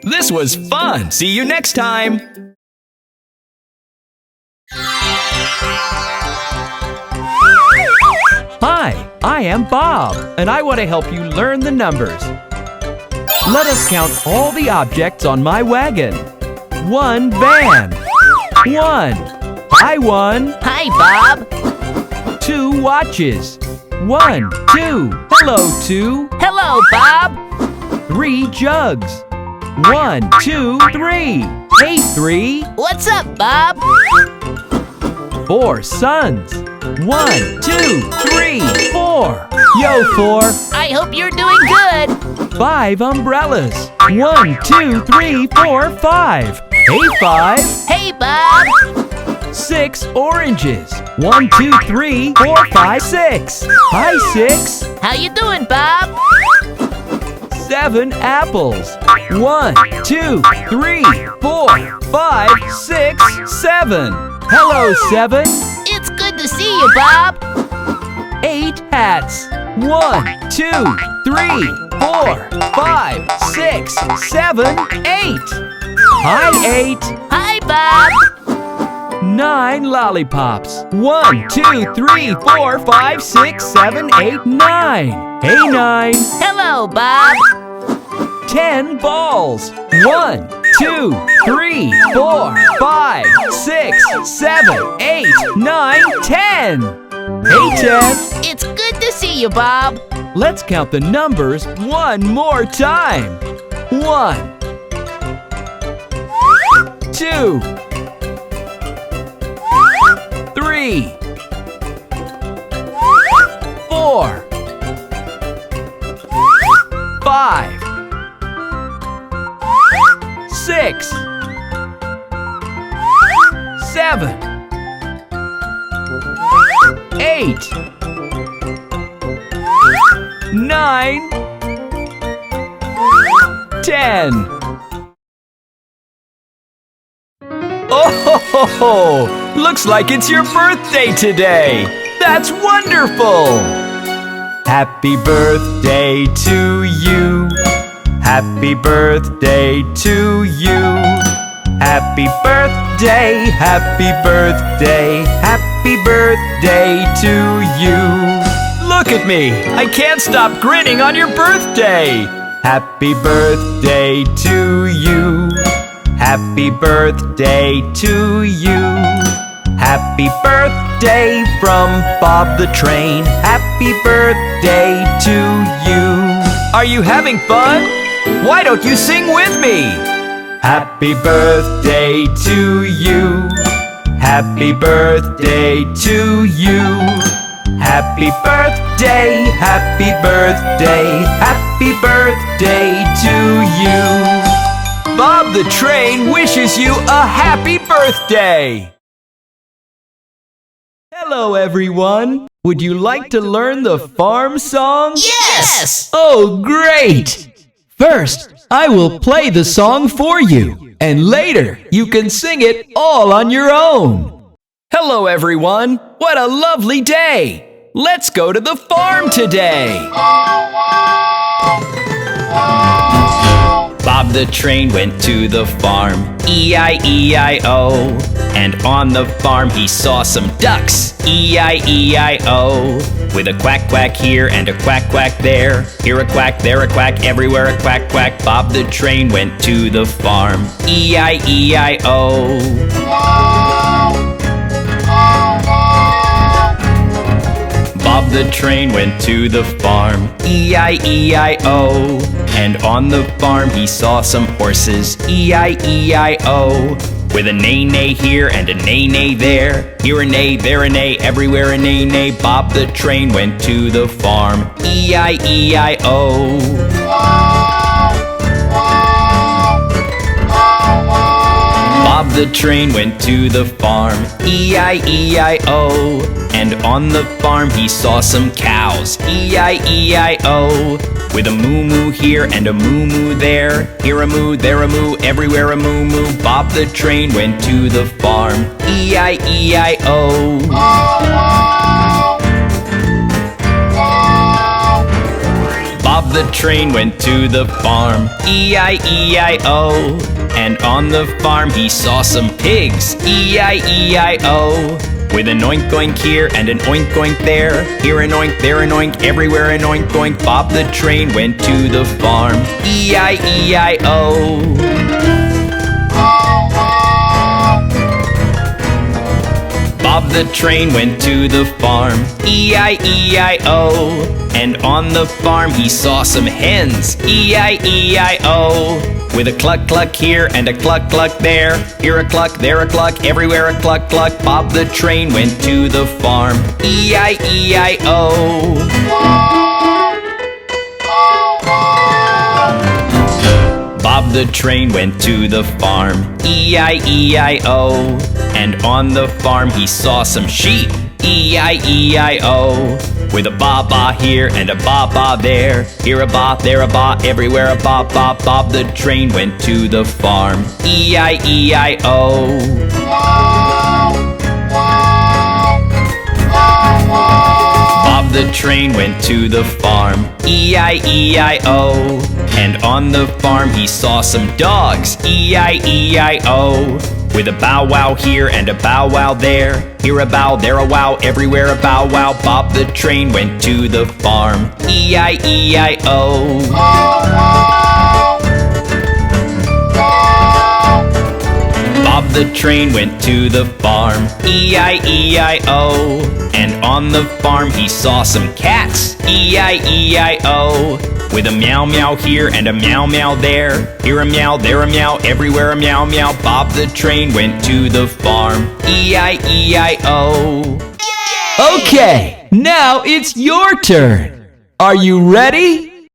This was fun. See you next time. Hi, I am Bob, and I want to help you learn the numbers. Let us count all the objects on my wagon. 1 van. 1. Hi, 1. Hi, Bob. 2 watches. 1, 2. Hello, 2. Hello, Bob. 3 jugs. 1, 2, 3. Hey, 3. What's up, Bob? 4 suns. 1, 2, 3, 4. Yo, 4. I hope you're doing good. 5 umbrellas. 1, 2, 3, 4, 5. Hey, 5. Hey, Bob. 6 oranges. 1, 2, 3, 4, 5, 6. Hi, 6. How you doing, Bob? 7 apples. 1, 2, 3, 4, 5, 6, 7. Hello, 7. It's good to see you, Bob. 8 hats. 1, 2, 3, 4, 5, 6, 7, 8. Hi, 8. Hi, Bob. 9 lollipops. 1, 2, 3, 4, 5, 6, 7, 8, 9. Hey, 9. Hello, Bob. 10 balls. 1, 2, 3, 4, 5, 6, 7, 8, 9, 10. Hey, 10. It's good to see you, Bob. Let's count the numbers one more time. 1, 2, 3, 4, 5, 6, 7, 8, 9, 10. Oh, looks like it's your birthday today. That's wonderful. Happy birthday to you. Happy birthday to you. Happy birthday, happy birthday, happy happy birthday to you. Look at me, I can't stop grinning on your birthday. Happy birthday to you. Happy birthday to you. Happy birthday from Bob the Train. Happy birthday to you. Are you having fun? Why don't you sing with me? Happy birthday to you. Happy birthday to you. Happy birthday, happy birthday, happy birthday to you. Bob the Train wishes you a happy birthday. Hello, everyone. Would you like to learn the farm song? Yes! Oh, great! First, I will play the song for you, and later you can sing it all on your own. Hello, everyone. What a lovely day. Let's go to the farm today. Bob the Train went to the farm, E-I-E-I-O. And on the farm he saw some ducks, E-I-E-I-O. With a quack quack here and a quack quack there. Here a quack, there a quack, everywhere a quack quack. Bob the Train went to the farm, E-I-E-I-O. Bob the Train went to the farm, E-I-E-I-O. And on the farm he saw some horses, E-I-E-I-O. With a neigh-neigh here and a neigh-neigh there. Here a neigh, there a neigh, everywhere a neigh-neigh. Bob the Train went to the farm, E-I-E-I-O. Bob the Train went to the farm, E-I-E-I-O. And on the farm he saw some cows, E-I-E-I-O. With a moo-moo here and a moo-moo there. Here a moo, there a moo, everywhere a moo-moo. Bob the Train went to the farm, E-I-E-I-O. Bob the Train went to the farm, E-I-E-I-O. And on the farm he saw some pigs, E-I-E-I-O. With an oink oink here and an oink oink there. Here an oink, there an oink, everywhere an oink oink. Bob the Train went to the farm, E-I-E-I-O. Bob the Train went to the farm, E-I-E-I-O. And on the farm he saw some hens, E-I-E-I-O. With a cluck cluck here and a cluck cluck there. Here a cluck, there a cluck, everywhere a cluck cluck. Bob the Train went to the farm, E-I-E-I-O. Bob the Train went to the farm, E-I-E-I-O. And on the farm he saw some sheep, E-I-E-I-O. With a ba-ba here and a ba-ba there. Here a ba, there a ba, everywhere a ba-ba. Bob the Train went to the farm, E-I-E-I-O. Bob the Train went to the farm, E-I-E-I-O. And on the farm he saw some dogs, E-I-E-I-O. With a bow wow here and a bow wow there. Here a bow, there a wow, everywhere a bow wow. Bob the Train went to the farm, E-I-E-I-O. Bob the Train went to the farm, E-I-E-I-O. And on the farm he saw some cats, E-I-E-I-O. With a meow meow here and a meow meow there. Here a meow, there a meow, everywhere a meow meow. Bob the Train went to the farm, E-I-E-I-O. Okay, now it's your turn. Are you ready?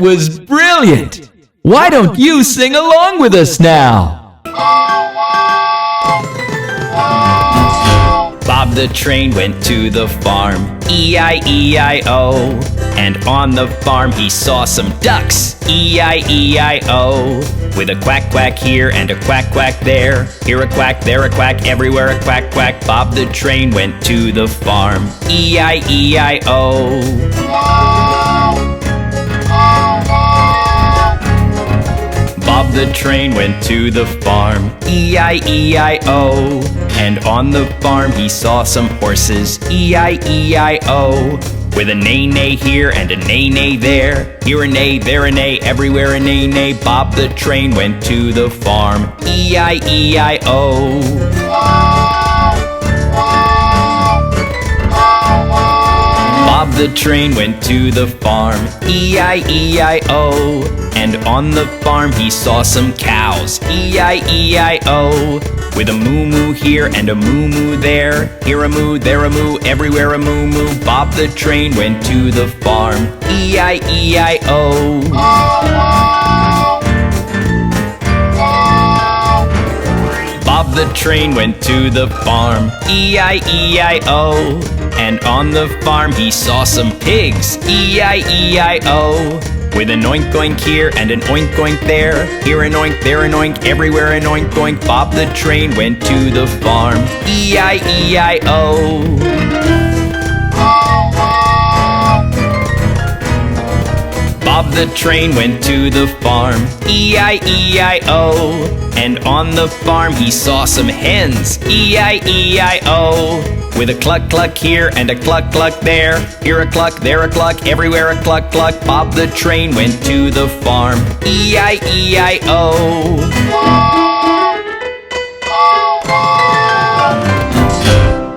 was brilliant! Why don't you sing along with us now? Bob the train went to the farm, E-I-E-I-O. And on the farm he saw some ducks, E-I-E-I-O. With a quack quack here and a quack quack there, here a quack, there a quack, everywhere a quack quack. Bob the train went to the farm, E-I-E-I-O. Bob the train went to the farm, E-I-E-I-O. And on the farm he saw some horses, E-I-E-I-O. With a neigh-neigh here and a neigh-neigh there, here a neigh, there a neigh, everywhere a neigh-neigh. Bob the train went to the farm, E-I-E-I-O. Bob the train went to the farm, E-I-E-I-O. And on the farm he saw some cows, E-I-E-I-O. With a moo-moo here and a moo-moo there, here a moo, there a moo, everywhere a moo-moo. Bob the train went to the farm, E-I-E-I-O. Bob the train went to the farm, E-I-E-I-O. And on the farm he saw some pigs, E-I-E-I-O. With an oink oink here and an oink oink there, here an oink, there an oink, everywhere an oink oink. Bob the train went to the farm, E-I-E-I-O. Bob the train went to the farm, E-I-E-I-O. And on the farm he saw some hens, E-I-E-I-O. With a cluck cluck here and a cluck cluck there, here a cluck, there a cluck, everywhere a cluck cluck. Bob the train went to the farm, E-I-E-I-O.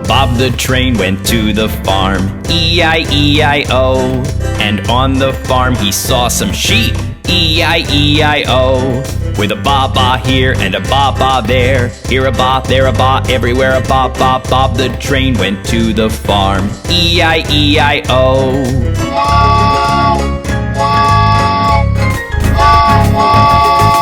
Bob the train went to the farm, E-I-E-I-O. And on the farm he saw some sheep, E-I-E-I-O. With a ba-ba here and a ba-ba there, here a ba, there a ba, everywhere a ba-ba. Bob the train went to the farm, E-I-E-I-O.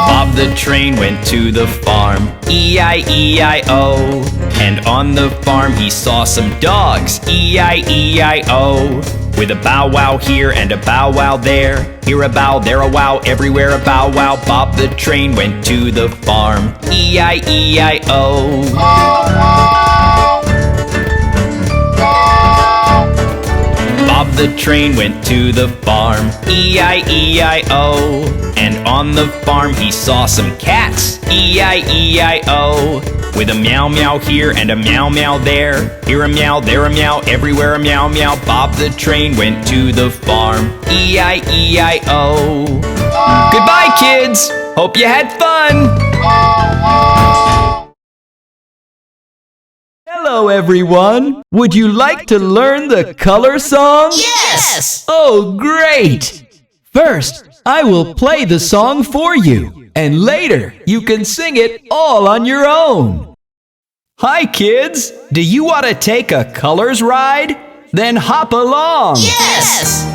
Bob the train went to the farm, E-I-E-I-O. And on the farm he saw some dogs, E-I-E-I-O. With a bow wow here and a bow wow there, here a bow, there a wow, everywhere a bow wow. Bob the train went to the farm, E-I-E-I-O. Bob the train went to the farm, E-I-E-I-O. And on the farm he saw some cats, E-I-E-I-O. With a meow meow here and a meow meow there, here a meow, there a meow, everywhere a meow meow. Bob the train went to the farm, E-I-E-I-O. Goodbye, kids! Hope you had fun! Hello, everyone! Would you like to learn the color song? Yes! Oh, great! First, I will play the song for you. And later, you can sing it all on your own. Hi, kids! Do you want to take a colors ride? Then hop along! Yes!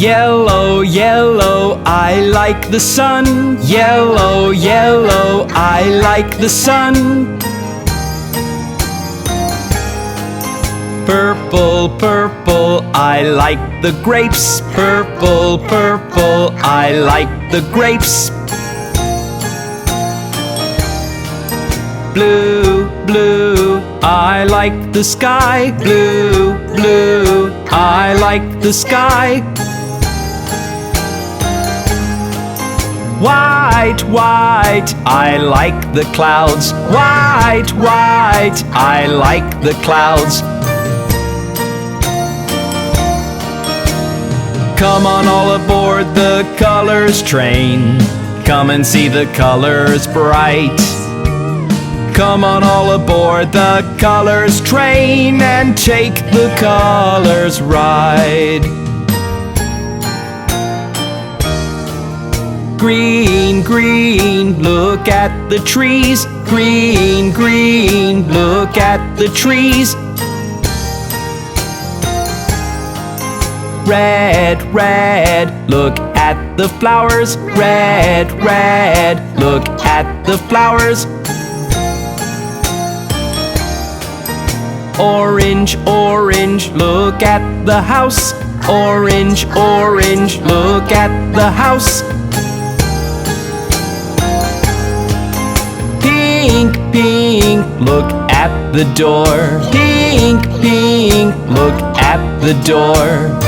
Yellow, yellow, I like the sun. Yellow, yellow, I like the sun. Purple, purple, I like the grapes. Purple, purple, I like the grapes. Blue, blue, I like the sky. Blue, blue, I like the sky. White, white, I like the clouds. White, white, I like the clouds. Come on all aboard the colors train. Come and see the colors bright. Come on all aboard the colors train and take the colors ride. Green, green, look at the trees. Green, green, look at the trees. Red, red, look at the flowers. Red, red, look at the flowers. Orange, orange, look at the house. Orange, orange, look at the house. Pink, pink, look at the door. Pink, pink, look at the door.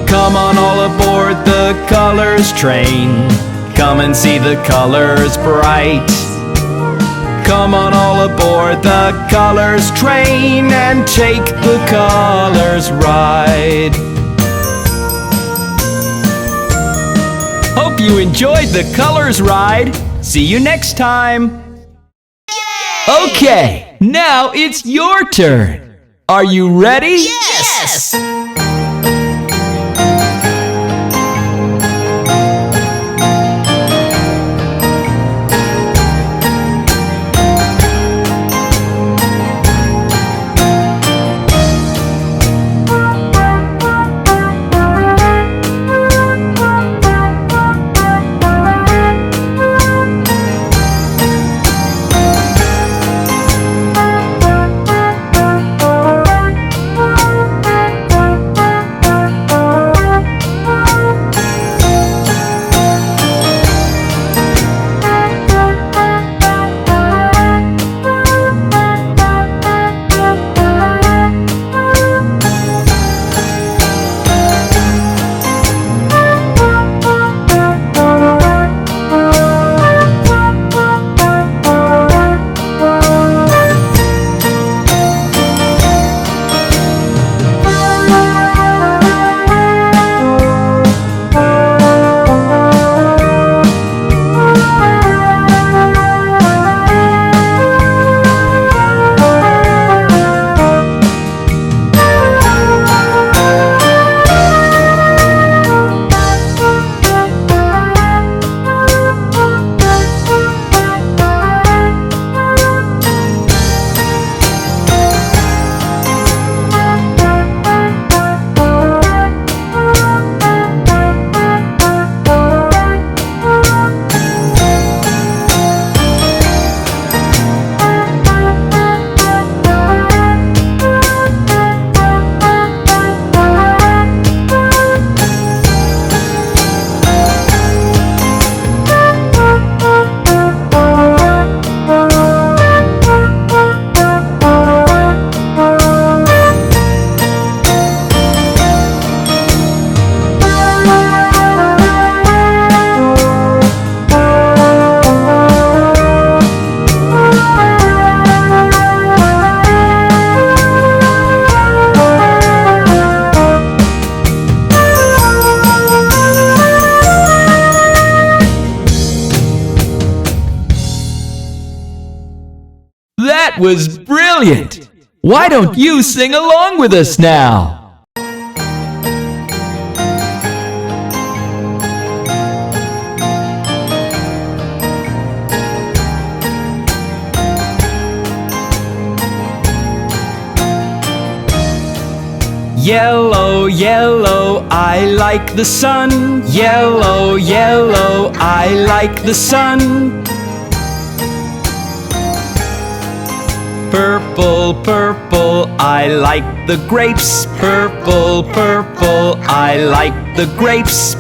Come on all aboard the colors train. Come and see the colors bright. Come on all aboard the colors train and take the colors ride. Hope you enjoyed the colors ride. See you next time. Okay, now it's your turn. Are you ready? Yes! That was brilliant! Why don't you sing along with us now? Yellow, yellow, I like the sun. Yellow, yellow, I like the sun. Purple, purple, I like the grapes. Purple, purple, I like the grapes.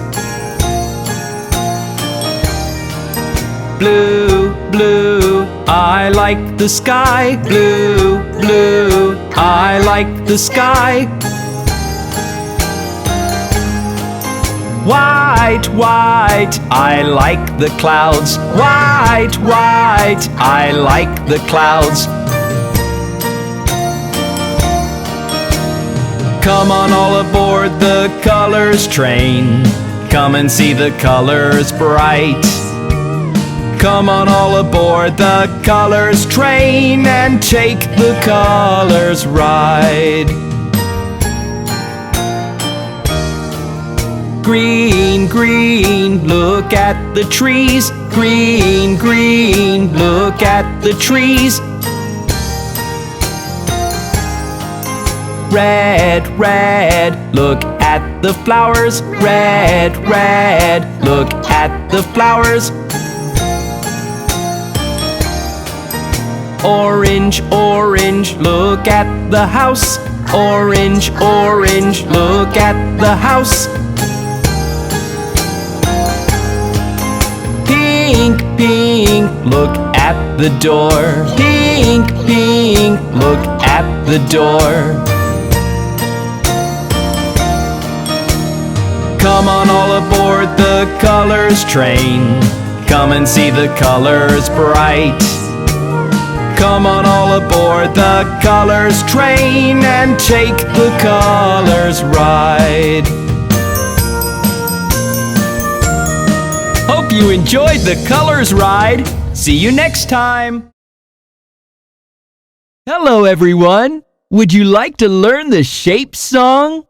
Blue, blue, I like the sky. Blue, blue, I like the sky. White, white, I like the clouds. White, white, I like the clouds. Come on all aboard the colors train. Come and see the colors bright. Come on all aboard the colors train and take the colors ride. Green, green, look at the trees. Green, green, look at the trees. Red, red, look at the flowers. Red, red, look at the flowers. Orange, orange, look at the house. Orange, orange, look at the house. Pink, pink, look at the door. Pink, pink, look at the door. Come on all aboard the colors train. Come and see the colors bright. Come on all aboard the colors train and take the colors ride. Hope you enjoyed the colors ride. See you next time. Hello everyone. Would you like to learn the shape song?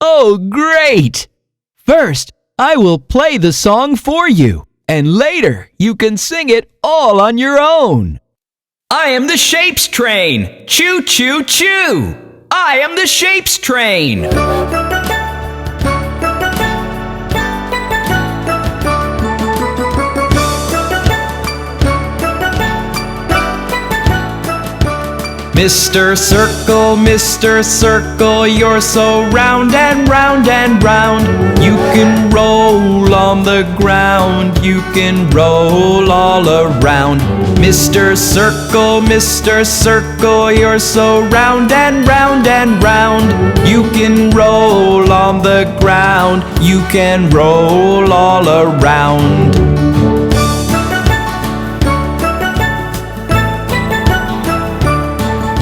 Oh, great! First, I will play the song for you, and later you can sing it all on your own. I am the shapes train. Choo, choo, choo. I am the shapes train. Mr. Circle, you're so round and round and round. You can roll on the ground, you can roll all around. Mr. Circle, you're so round and round and round. You can roll on the ground, you can roll all around.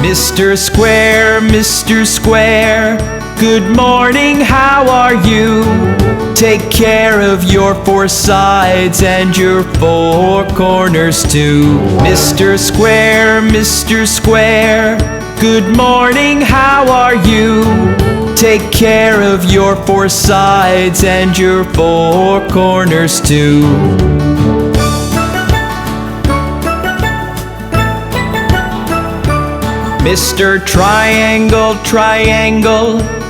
Mr. Square, good morning, how are you? Take care of your four sides and your four corners too. Mr. Square, good morning, how are you? Take care of your four sides and your four corners too. Mr. Triangle,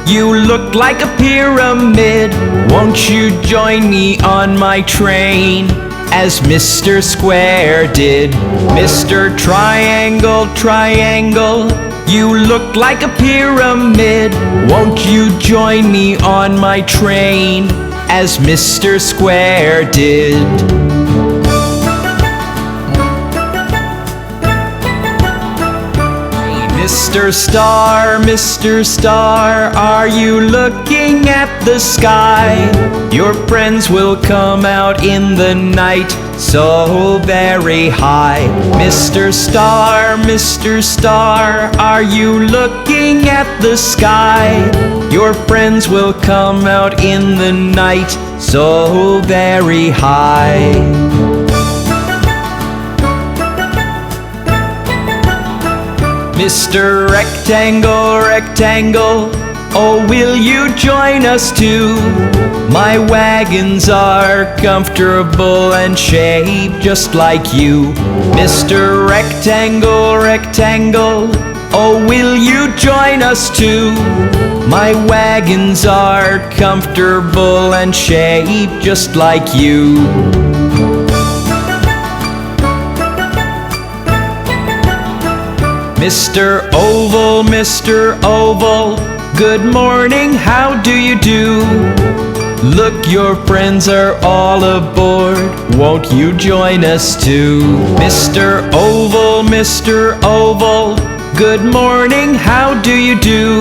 you look like a pyramid. Won't you join me on my train, as Mr. Square did? Mr. Triangle, you look like a pyramid. Won't you join me on my train, as Mr. Square did? Mr. Star, are you looking at the sky? Your friends will come out in the night, so very high. Mr. Star, are you looking at the sky? Your friends will come out in the night, so very high. Mr. Rectangle, oh, will you join us too? My wagons are comfortable and shaped just like you. Mr. Rectangle, oh, will you join us too? My wagons are comfortable and shaped just like you. Mr. Oval, good morning, how do you do? Look, your friends are all aboard, won't you join us too? Mr. Oval, good morning, how do you do?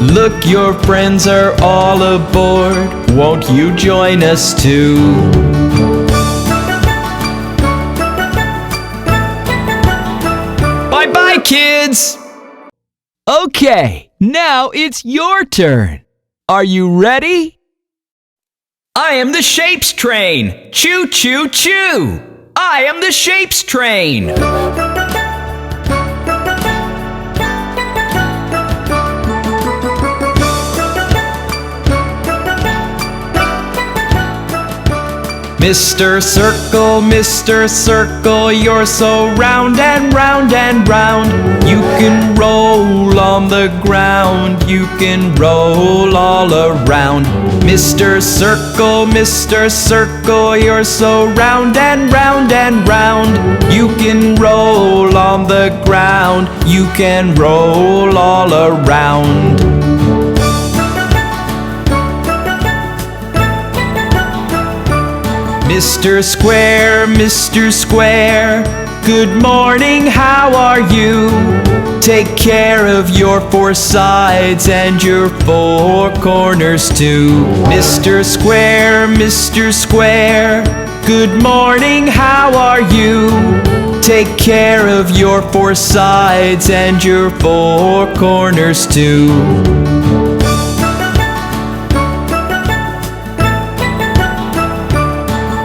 Look, your friends are all aboard, won't you join us too? Bye-bye, kids! Okay, now it's your turn. Are you ready? I am the shapes train. Choo, choo, choo. I am the shapes train. Mr. Circle, you're so round and round and round. You can roll on the ground, you can roll all around. Mr. Circle, you're so round and round and round. You can roll on the ground, you can roll all around. Mr. Square, good morning, how are you? Take care of your four sides and your four corners too. Mr. Square, good morning, how are you? Take care of your four sides and your four corners too.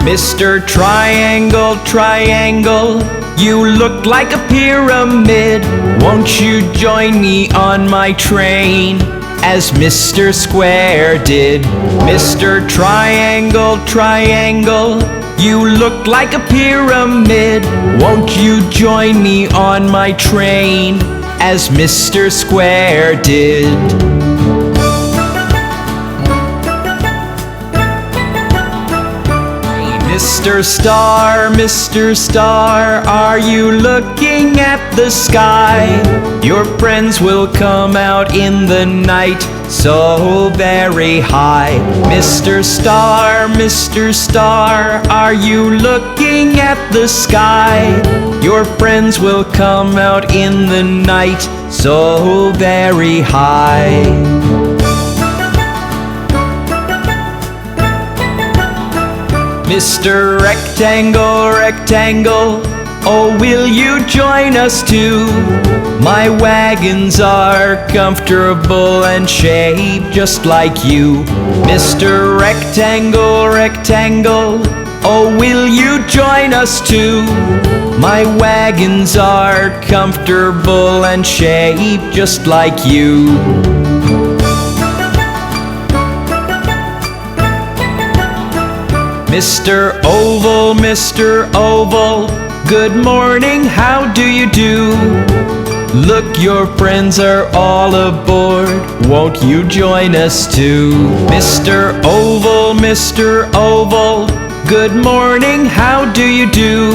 Mr. Triangle, you look like a pyramid. Won't you join me on my train, as Mr. Square did? Mr. Triangle, you look like a pyramid. Won't you join me on my train, as Mr. Square did? Mr. Star, are you looking at the sky? Your friends will come out in the night, so very high. Mr. Star, are you looking at the sky? Your friends will come out in the night, so very high. Mr. Rectangle, oh, will you join us too? My wagons are comfortable and shaped just like you. Mr. Rectangle, oh, will you join us too? My wagons are comfortable and shaped just like you. Mr. Oval, good morning, how do you do? Look, your friends are all aboard, won't you join us too? Mr. Oval, good morning, how do you do?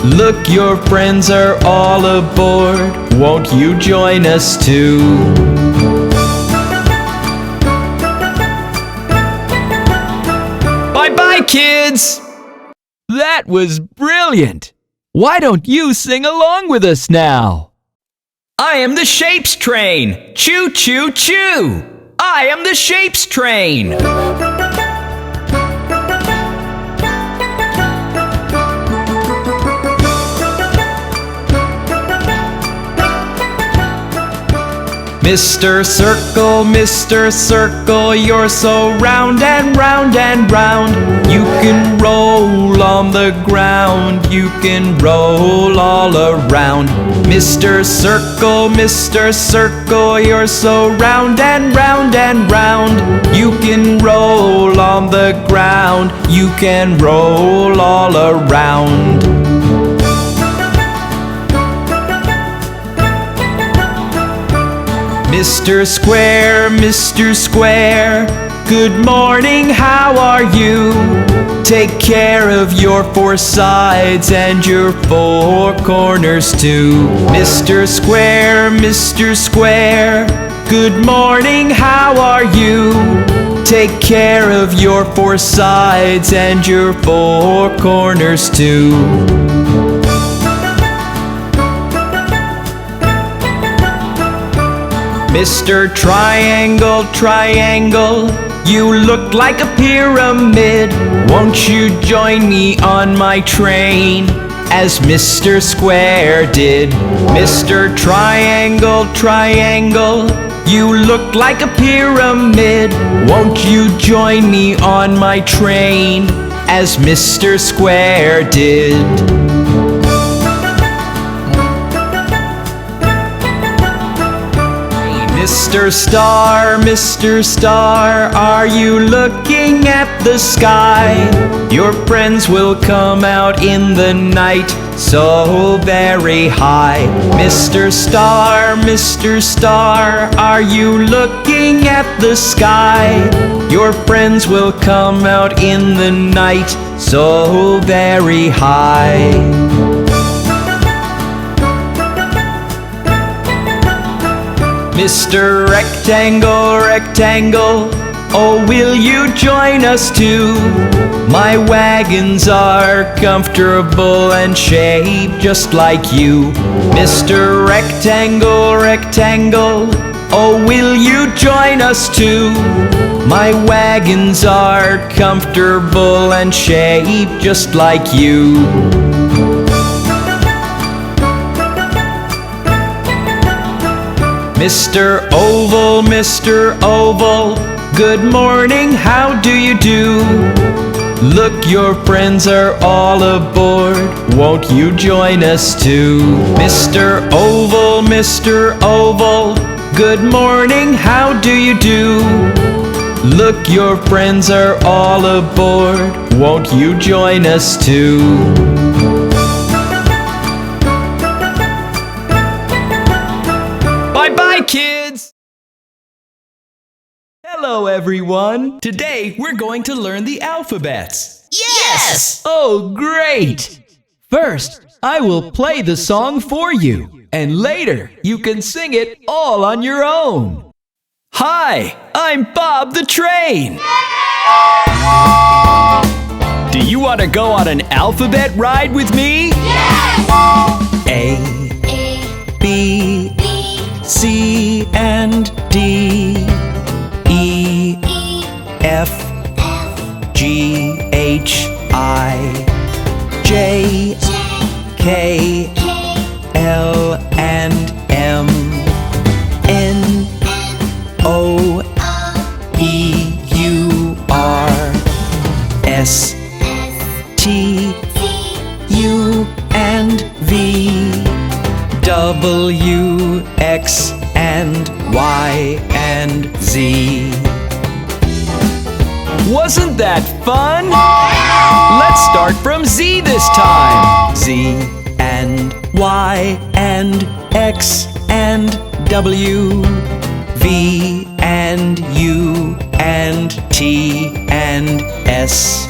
Look, your friends are all aboard, won't you join us too? Bye-bye, kids! That was brilliant! Why don't you sing along with us now? I am the Shapes Train! Choo choo choo! I am the Shapes Train! Mr. Circle, you're so round and round and round. You can roll on the ground, you can roll all around. Mr. Circle, you're so round and round and round. You can roll on the ground, you can roll all around. Mr. Square, good morning, how are you? Take care of your four sides and your four corners too. Mr. Square, good morning, how are you? Take care of your four sides and your four corners too. Mr. Triangle, you look like a pyramid. Won't you join me on my train, as Mr. Square did? Mr. Triangle, you look like a pyramid. Won't you join me on my train, as Mr. Square did? Mr. Star, are you looking at the sky? Your friends will come out in the night, so very high. Mr. Star, are you looking at the sky? Your friends will come out in the night, so very high. Mr. Rectangle, oh, will you join us too? My wagons are comfortable and shaped just like you. Mr. Rectangle, oh, will you join us too? My wagons are comfortable and shaped just like you. Mr. Oval, good morning, how do you do? Look, your friends are all aboard, won't you join us too? Mr. Oval, good morning, how do you do? Look, your friends are all aboard, won't you join us too? Bye-bye, kids! Hello, everyone! Today, we're going to learn the alphabets. Yes! Oh, great! First, I will play the song for you, and later, you can sing it all on your own. Hi, I'm Bob the Train! Do you want to go on an alphabet ride with me? Yes! A, B, C and D, E, F, G, H, I, J, K, L and M, N, O, P, U, R, S, T, U and V, W, X, and Y, and Z. Wasn't that fun? Let's start from Z this time. Z, and Y, and X, and W, V, and U, and T, and S,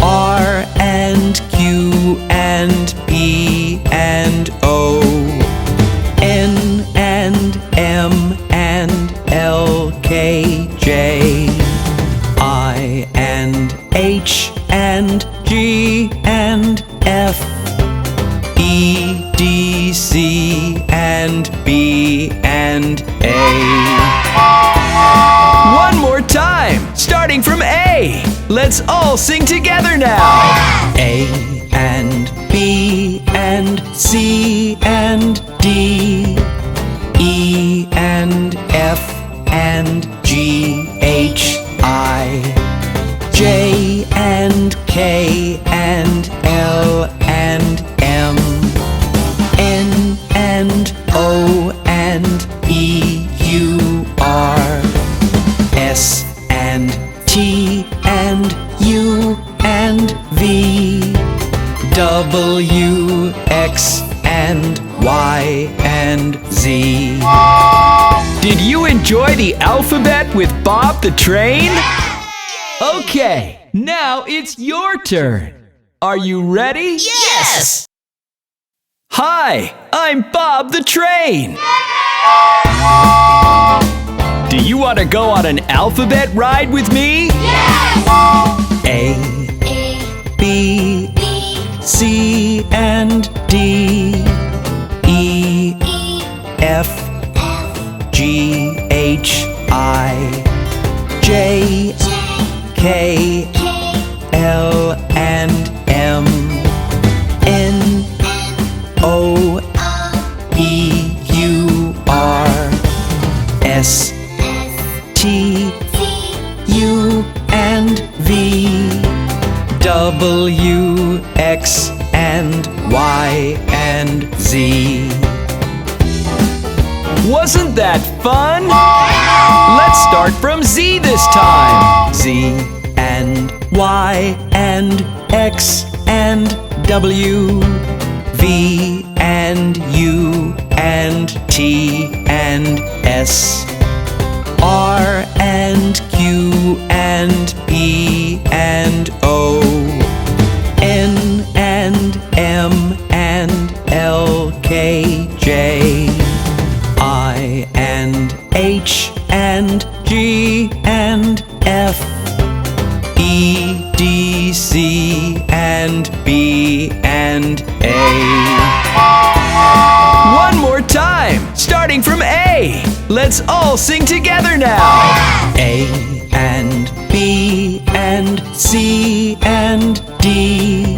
R, and Q, and P, and O, N, and M, and L, K, J, I, and H, and G, and F, E, D, C, and B, and A. One more time, starting from A. Let's all sing together now. A, and B, and C, and D, E, and F, and G, H, I, J, and K, and L, and M, N, and O, and P, U, R, S, and T, and U, and V, W, X, and Y, and Z. Did you enjoy the alphabet with Bob the Train? Okay, now it's your turn. Are you ready? Yes! Hi, I'm Bob the Train. Do you want to go on an alphabet ride with me? Yes! A, B, C, and D, E, F, G, H, I, J, K, L, and M, N, O, P, U, R, S, T, U, and V, W, X, and Y, and Z. Wasn't that fun? Let's start from Z this time. Z and Y and X and W, V and U and T and S, R and Q and P and O, N and M and L, K, J, I and H and G and F, E, D, C and B and A. One more time, starting from A. Let's all sing together now. A and B and C and D,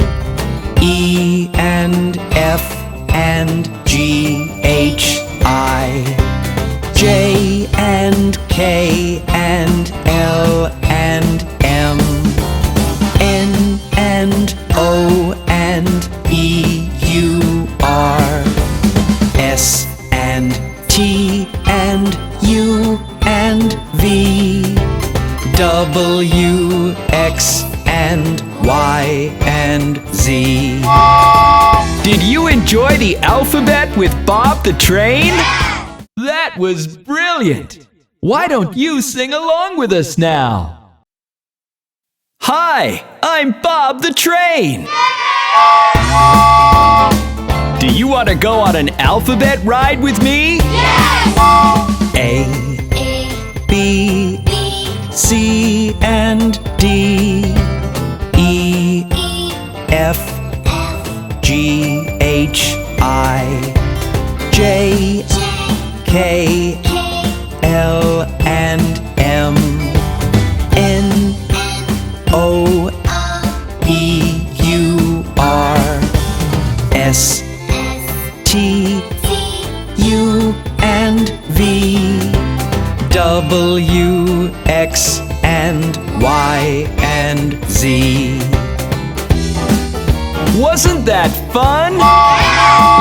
E and F and G, H, I, J and K and L and M, N and O and P, Q, R, S and T and U and V, W, X and Y and Z. Did you enjoy the alphabet with Bob the Train? That was brilliant! Why don't you sing along with us now? Hi, I'm Bob the Train! Do you want to go on an alphabet ride with me? Yes! A, B, C and D, E, F, G, H, I, J, K, L and M, N, O, P, Q, R, S, T, U and V, W, X and Y and Z. Wasn't that fun?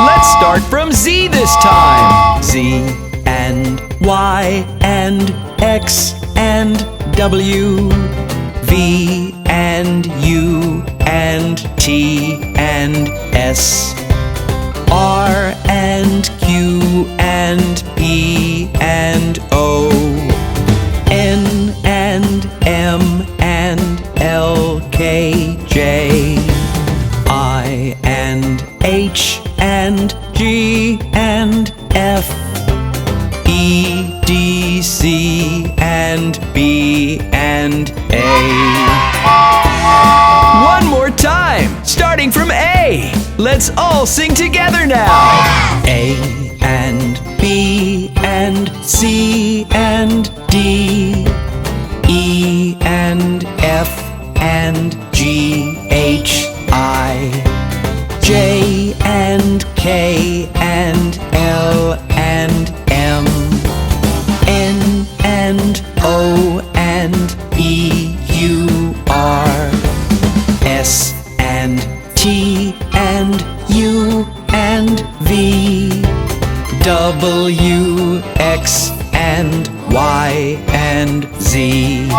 Let's start from Z this time. Z and Y and X and W, V and U and T and S, R and Q and P and O, N and M and L, K, J, I and H and G and F, E, D, C and B and A. One more time, starting from A. Let's all sing together now. A and B and C and D, E and F and G, H, I, J and K and L and M, N and O and P, Q, R, S and T and U and V, W, X and Y and Z.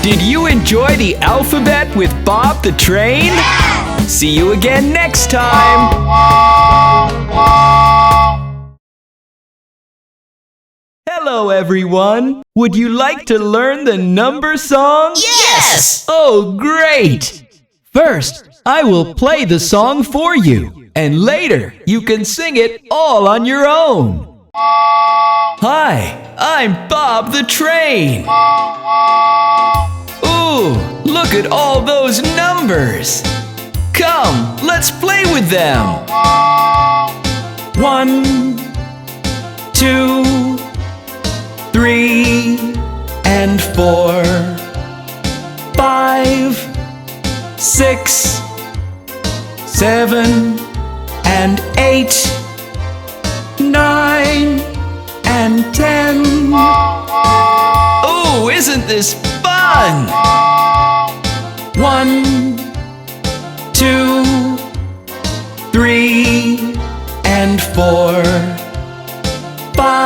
Did you enjoy the alphabet with Bob the Train? See you again next time! Hello everyone! Would you like to learn the number song? Yes! Oh, great! First, I will play the song for you, and later you can sing it all on your own. Hi, I'm Bob the Train. Ooh, look at all those numbers. Come, let's play with them. 1, 2, 3, and 4, 5, 6, 7, and 8, 9, and 10. Oh, isn't this fun? 1, 2, 3, and 4, 5,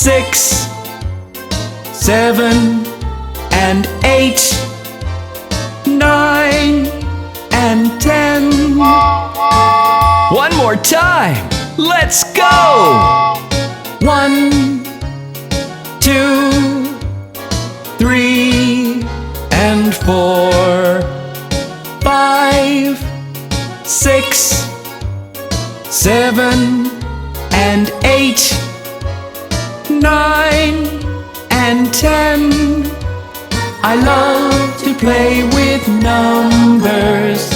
6, 7, and 8, 9, and 10. One more time. Let's go! 1, 2, 3, and 4, 5, 6, 7, and 8, 9, and 10. I love to play with numbers.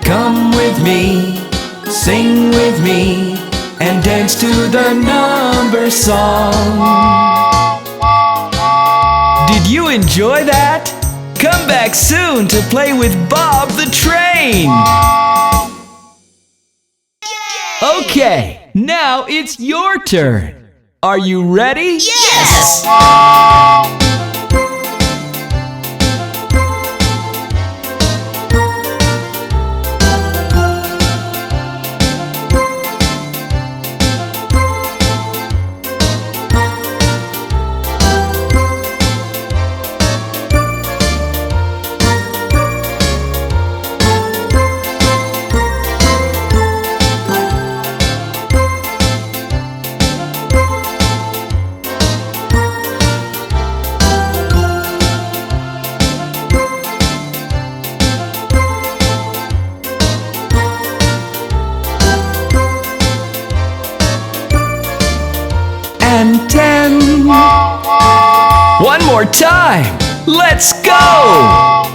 Come with me, sing with me, and dance to the number song. Did you enjoy that? Come back soon to play with Bob the Train. Okay, now it's your turn. Are you ready? Yes! And 10. One more time. Let's go!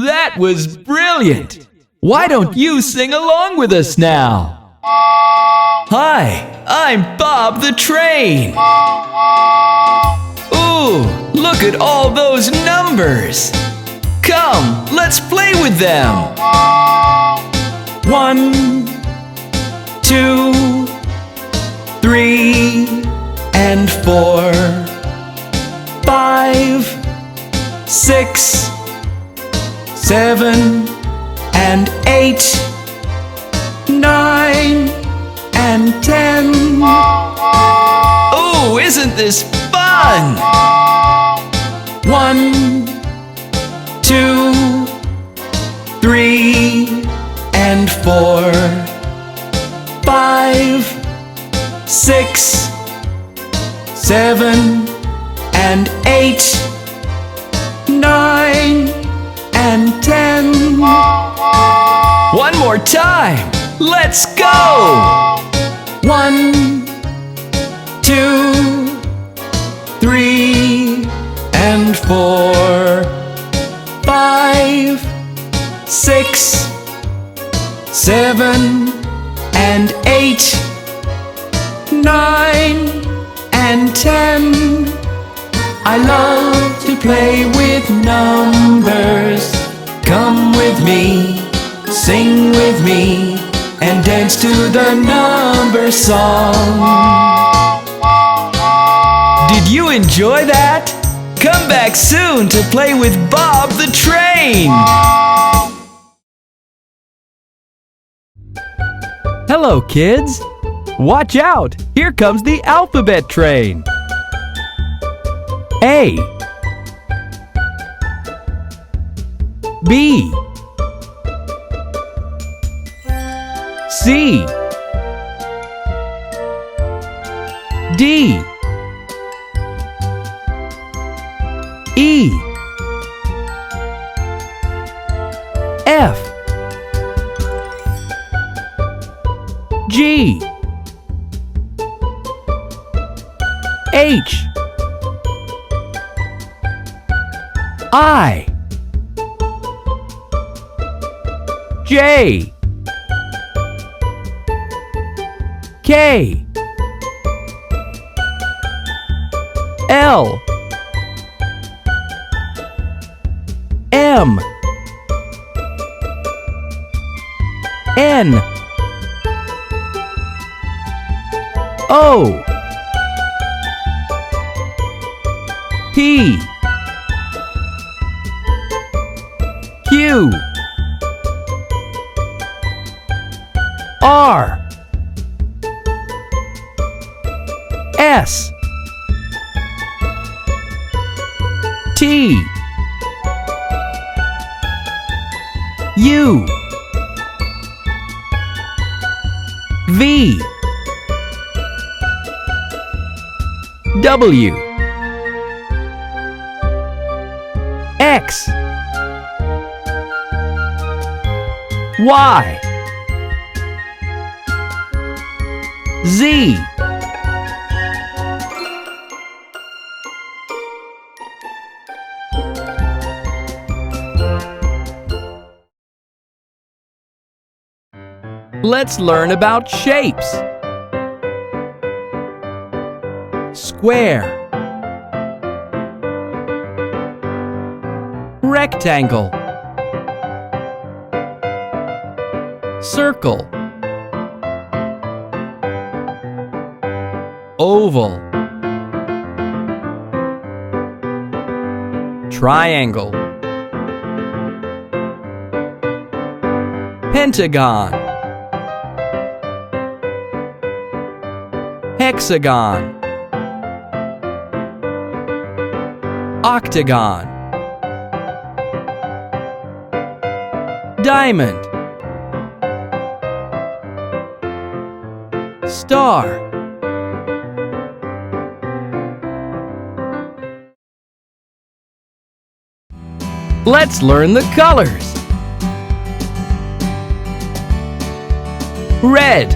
That was brilliant! Why don't you sing along with us now? Hi, I'm Bob the Train. Ooh, look at all those numbers. Come, let's play with them. 1, 2, 3, and 4, 5, 6, 7, and 8, 9, and 10. Oh, isn't this fun? 1, 2, 3, and 4, 5, 6, 7, and 8, 9, and 10. One more time. Let's go! 1, 2, 3, and 4, 5, 6, 7, and 8, 9, and 10. I love to play with numbers. Come with me, sing with me, and dance to the number song. Did you enjoy that? Come back soon to play with Bob the Train. Hello, kids. Watch out! Here comes the alphabet train. A, B, C, D, E, F, G, H, I, J, K, L, M, N, O, P, Q, R, S, T, U, V, W, X, Y, Z, Let's learn about shapes. Square, rectangle, circle, oval, triangle, pentagon, hexagon, octagon, diamond, star, let's learn the colors. Red,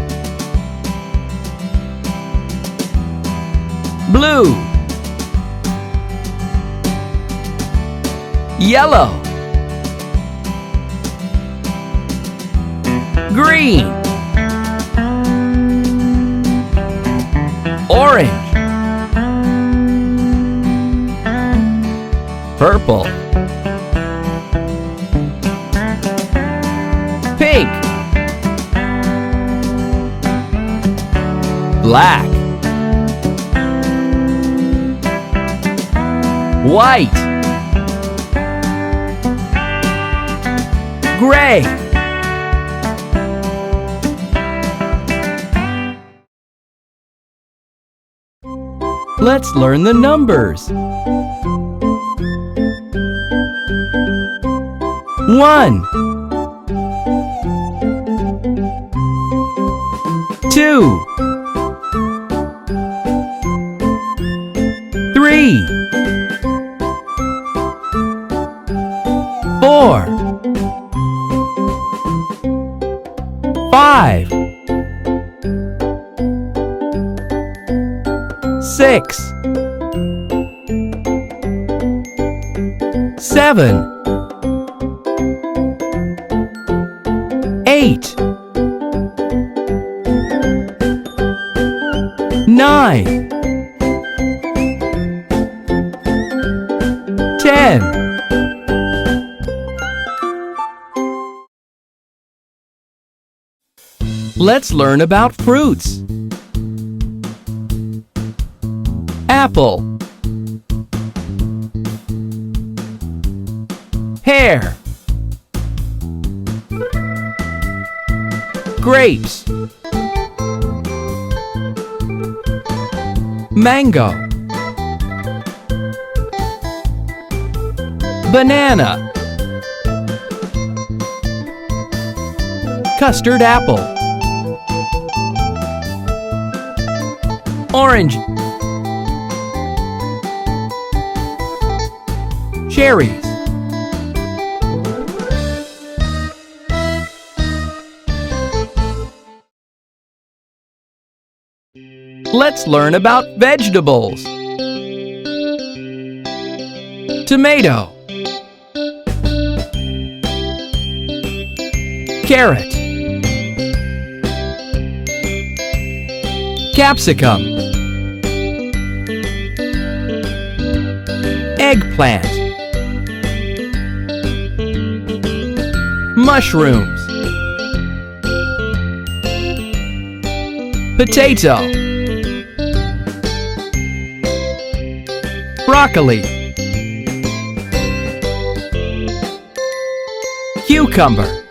blue, yellow, green, orange, purple, pink, black, white, gray, let's learn the numbers. 1, 2, 3, 4, 5, 6, 7, 8, 9, 10. Let's learn about fruits. Apple, pear, grapes, mango, banana, custard apple, orange, cherries, let's learn about vegetables. Tomato, Carrot. Capsicum. Eggplant. Mushrooms. Potato. Broccoli. Cucumber.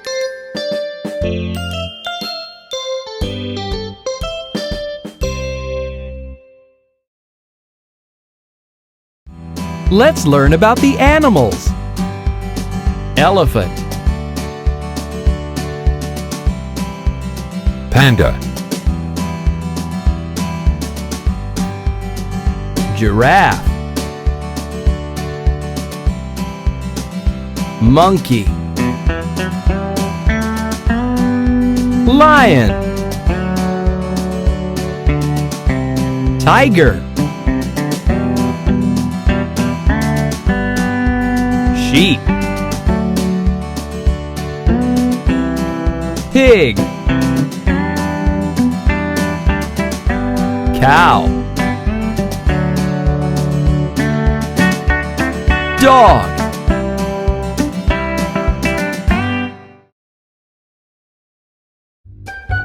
Let's learn about the animals. Elephant. Panda. Giraffe. Monkey. Lion. Tiger. Sheep. Pig. Cow. Dog.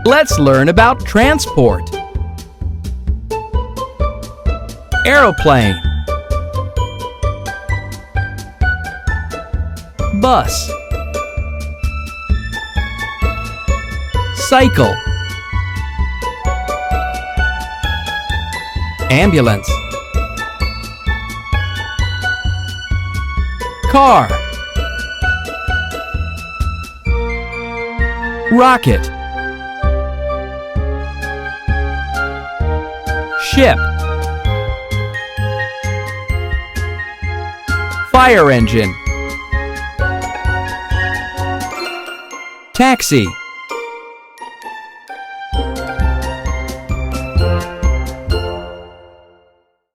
Let's learn about transport. Aeroplane. Bus. Cycle. Ambulance. Car. Rocket. Ship. Fire engine. Taxi.